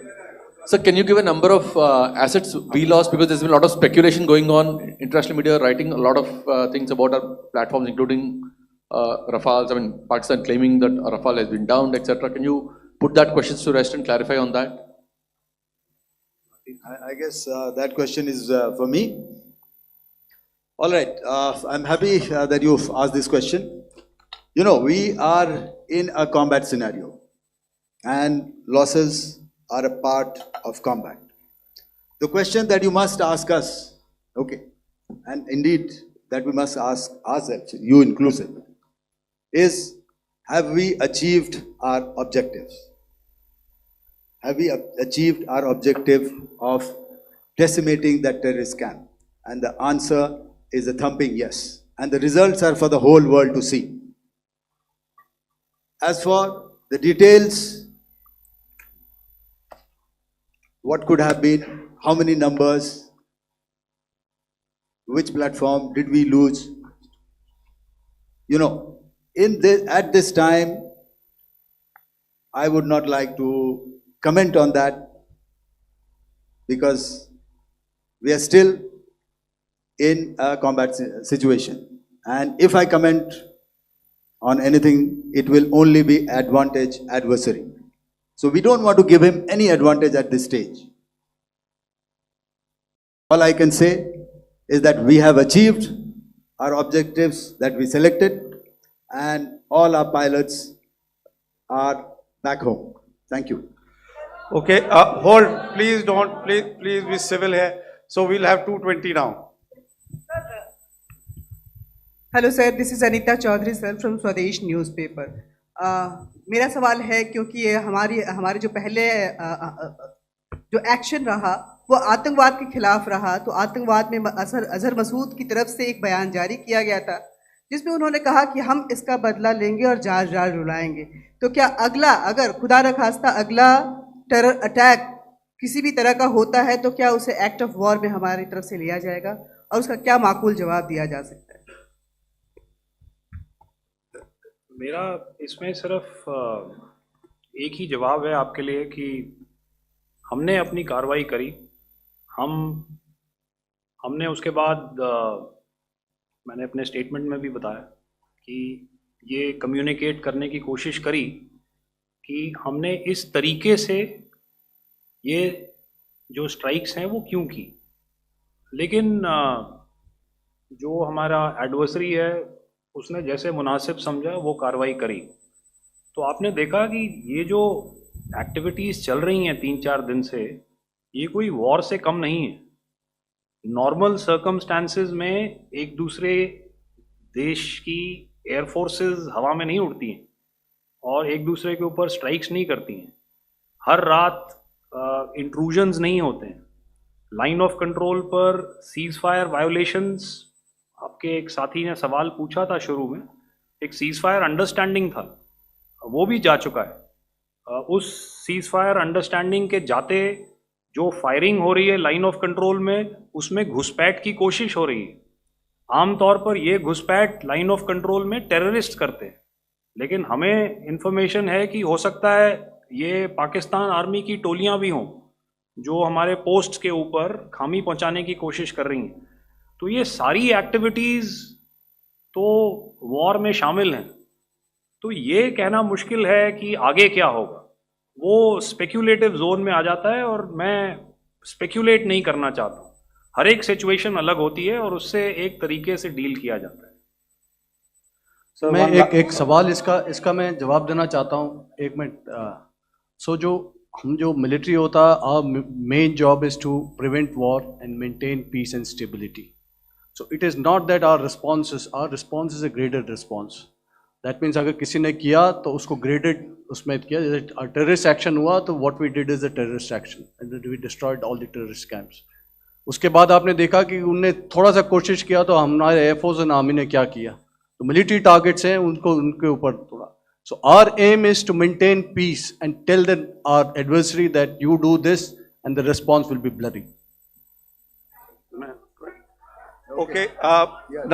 Sir, can you give a number of assets we lost, because there's been a lot of speculation going on, international media writing a lot of things about our platforms, including Rafales. I mean, Pakistan claiming that Rafale has been downed, etc. Can you put that questions to rest and clarify on that? I guess that question is for me. All right, I'm happy that you've asked this question. You know, we are in a combat scenario, and losses are a part of combat. The question that you must ask us, okay, and indeed that we must ask ourselves, you inclusive, is have we achieved our objectives? Have we achieved our objective of decimating that terrorist camp? And the answer is a thumping yes. And the results are for the whole world to see. As for the details, what could have been, how many numbers, which platform did we lose? You know, at this time, I would not like to comment on that, because we are still in a combat situation. And if I comment on anything, it will only be adversary. So we don't want to give him any advantage at this stage. All I can say is that we have achieved our objectives that we selected, and all our pilots are back home. Thank you. Okay, hold, please don't, please be civil here. So we'll have 220 now. Hello sir, this is Anita Chaudhary sir from Swadesh newspaper. मेरा सवाल है, क्योंकि ये हमारे जो पहले जो action रहा वो आतंकवाद के खिलाफ रहा, तो आतंकवाद में अजहर मसूद की तरफ से एक बयान जारी किया गया था जिसमें उन्होंने कहा कि हम इसका बदला लेंगे और जार जार रुलाएंगे। तो क्या अगला, अगर खुदा न खास्ता अगला टेरर अटैक किसी भी तरह का होता है, तो क्या उसे एक्ट ऑफ वॉर में हमारी तरफ से लिया जाएगा और उसका क्या माकूल जवाब दिया जा सकता है? मेरा इसमें सिर्फ एक ही जवाब है आपके लिए कि हमने अपनी कार्रवाई करी। हमने उसके बाद मैंने अपने स्टेटमेंट में भी बताया कि ये कम्युनिकेट करने की कोशिश करी कि हमने इस तरीके से ये जो स्ट्राइक्स हैं वो क्यों की। लेकिन जो हमारा एडवर्सरी है उसने जैसे मुनासिब समझा वो कार्रवाई करी। तो आपने देखा कि ये जो एक्टिविटीज़ चल रही हैं 3-4 दिन से, ये कोई वॉर से कम नहीं है। नॉर्मल सर्कमस्टांसेस में एक दूसरे देश की एयर फोर्सेस हवा में नहीं उड़ती हैं और एक दूसरे के ऊपर स्ट्राइक्स नहीं करती हैं। हर रात इंट्रूजन्स नहीं होते हैं। लाइन ऑफ कंट्रोल पर सीज फायर वायोलेशंस, आपके एक साथी ने सवाल पूछा था शुरू में, एक सीज फायर अंडरस्टैंडिंग था, वो भी जा चुका है। उस सीज फायर अंडरस्टैंडिंग के जाते जो फायरिंग हो रही है लाइन ऑफ कंट्रोल में, उसमें घुसपैठ की कोशिश हो रही है। आमतौर पर ये घुसपैठ लाइन ऑफ कंट्रोल में टेररिस्ट करते हैं, लेकिन हमें इंफॉर्मेशन है कि हो सकता है ये पाकिस्तान आर्मी की टोलियां भी हों जो हमारे पोस्ट के ऊपर खामी पहुंचाने की कोशिश कर रही हैं। तो ये सारी एक्टिविटीज़ तो वॉर में शामिल हैं। तो ये कहना मुश्किल है कि आगे क्या होगा, वो स्पेक्यूलेटिव जोन में आ जाता है और मैं स्पेक्यूलेट नहीं करना चाहता हूँ। हर एक सिचुएशन अलग होती है और उससे एक तरीके से डील किया जाता है। सर मैं एक सवाल इसका मैं जवाब देना चाहता हूँ, 1 मिनट। जो मिलिट्री होता है, our main job is to prevent war and maintain peace and stability. So it is not that our response is a graded response. That means अगर किसी ने किया तो उसको graded उसमें किया, जैसे terrorist action हुआ तो what we did is a terrorist action and we destroyed all the terrorist camps. उसके बाद आपने देखा कि उनने थोड़ा सा कोशिश किया तो हमारे एयरफोर्स और आर्मी ने क्या किया, तो मिलिट्री टारगेट्स हैं उनके ऊपर थोड़ा। So our aim is to maintain peace and tell our adversary that you do this and the response will be bloody. Okay,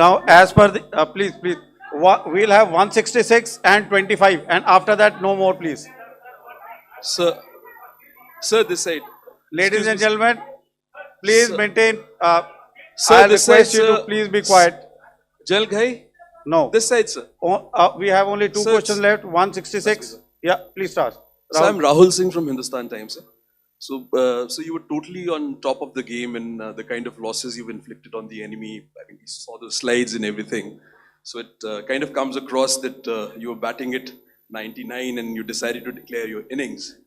now as per the, please, we'll have 166 and 25 and after that no more please. Sir, this side. Ladies Excuse and me, gentlemen, please Sir. maintain, Sir, I'll this request side, you to sir. please be quiet. Jal Ghai? No. This side, sir. We have only two Sir, questions left, 166. Yeah, please start. So I'm Rahul. Rahul Singh from Hindustan Times, sir. So you were totally on top of the game in the kind of losses you've inflicted on the enemy. I mean, we saw the slides and everything. So it kind of comes across that you were batting it 99 and you decided to declare your innings.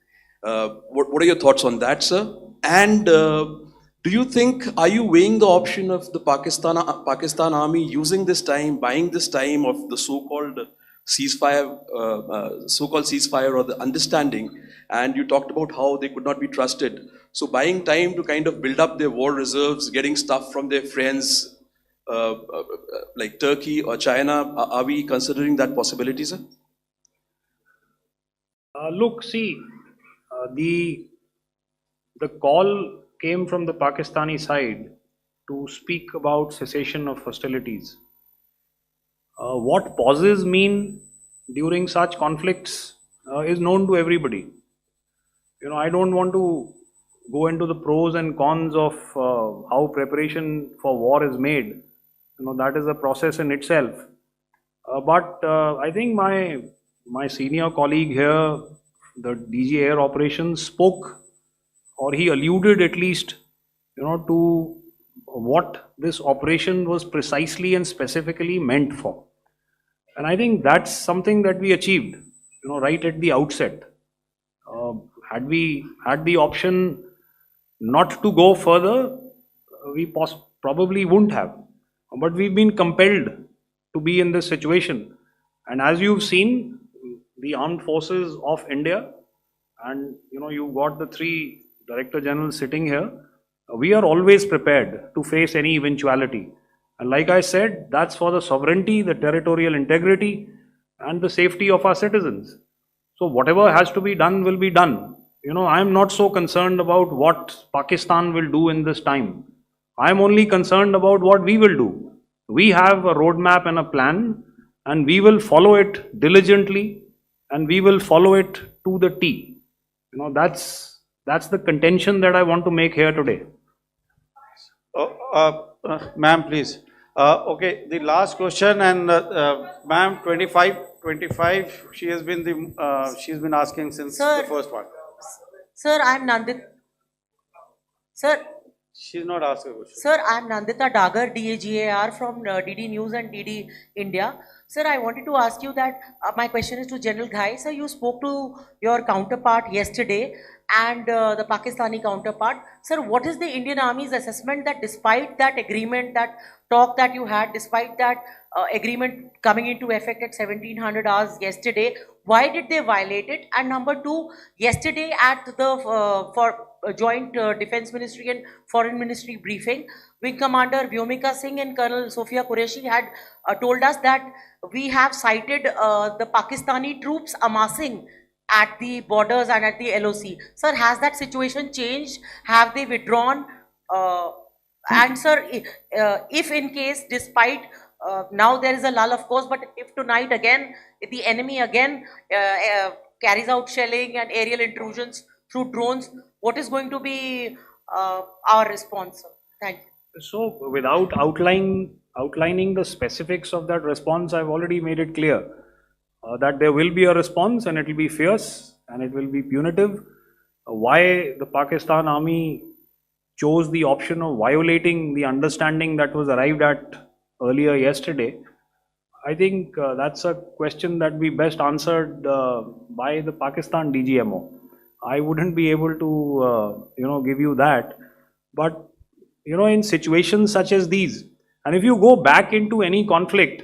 What are your thoughts on that, sir? And do you think, are you weighing the option of the Pakistan army using this time, buying this time of the so-called ceasefire or the understanding, and you talked about how they could not be trusted. So buying time to kind of build up their war reserves, getting stuff from their friends like Turkey or China, are we considering that possibility, sir? Look, see, the call came from the Pakistani side to speak about cessation of hostilities. What pauses mean during such conflicts is known to everybody. You know, I don't want to go into the pros and cons of how preparation for war is made. You know, that is a process in itself. But I think my senior colleague here, the DG Air Operations, spoke, or he alluded at least, you know, to what this operation was precisely and specifically meant for. And I think that's something that we achieved, you know, right at the outset. Had we had the option not to go further, we probably wouldn't have. But we've been compelled to be in this situation. And as you've seen, the armed forces of India, and you know, you've got the three Director Generals sitting here, we are always prepared to face any eventuality. And like I said, that's for the sovereignty, the territorial integrity, and the safety of our citizens. So whatever has to be done will be done. You know, I'm not so concerned about what Pakistan will do in this time. I'm only concerned about what we will do. We have a roadmap and a plan, and we will follow it diligently, and we will follow it to the T. You know, that's the contention that I want to make here today. Ma'am, please. Okay, the last question, and ma'am, 25, she has been she's been asking since the first one. Sir, I'm Nandita. Sir, she's not asking a question. Sir, I'm Nandita Dagar, DAGAR from DD News and DD India. Sir, I wanted to ask you that my question is to General Ghai. Sir, you spoke to your counterpart yesterday and the Pakistani counterpart. Sir, what is the Indian Army's assessment that despite that agreement, that talk that you had, despite that agreement coming into effect at 1700 hours yesterday, why did they violate it? And number two, yesterday at the Joint Defense Ministry and Foreign Ministry briefing, Wing Commander Vyomika Singh and Colonel Sophia Qureshi had told us that we have cited the Pakistani troops amassing at the borders and at the LOC. Sir, has that situation changed? Have they withdrawn? And sir, if in case, despite now there is a lull, of course, but if tonight again, if the enemy again carries out shelling and aerial intrusions through drones, what is going to be our response, sir? Thank you. So without outlining the specifics of that response, I've already made it clear that there will be a response, and it will be fierce and it will be punitive. Why the Pakistan army chose the option of violating the understanding that was arrived at earlier yesterday, I think that's a question that we best answered by the Pakistan DGMO. I wouldn't be able to give you that. But in situations such as these, and if you go back into any conflict,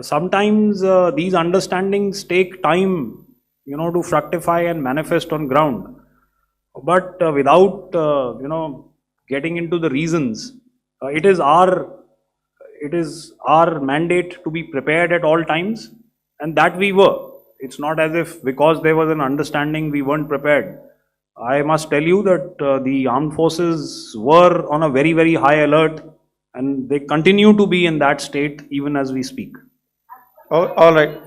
sometimes these understandings take time to fructify and manifest on ground. But without getting into the reasons, it is our mandate to be prepared at all times, and that we were. It's not as if because there was an understanding we weren't prepared. I must tell you that the armed forces were on a very, very high alert, and they continue to be in that state even as we speak. All right.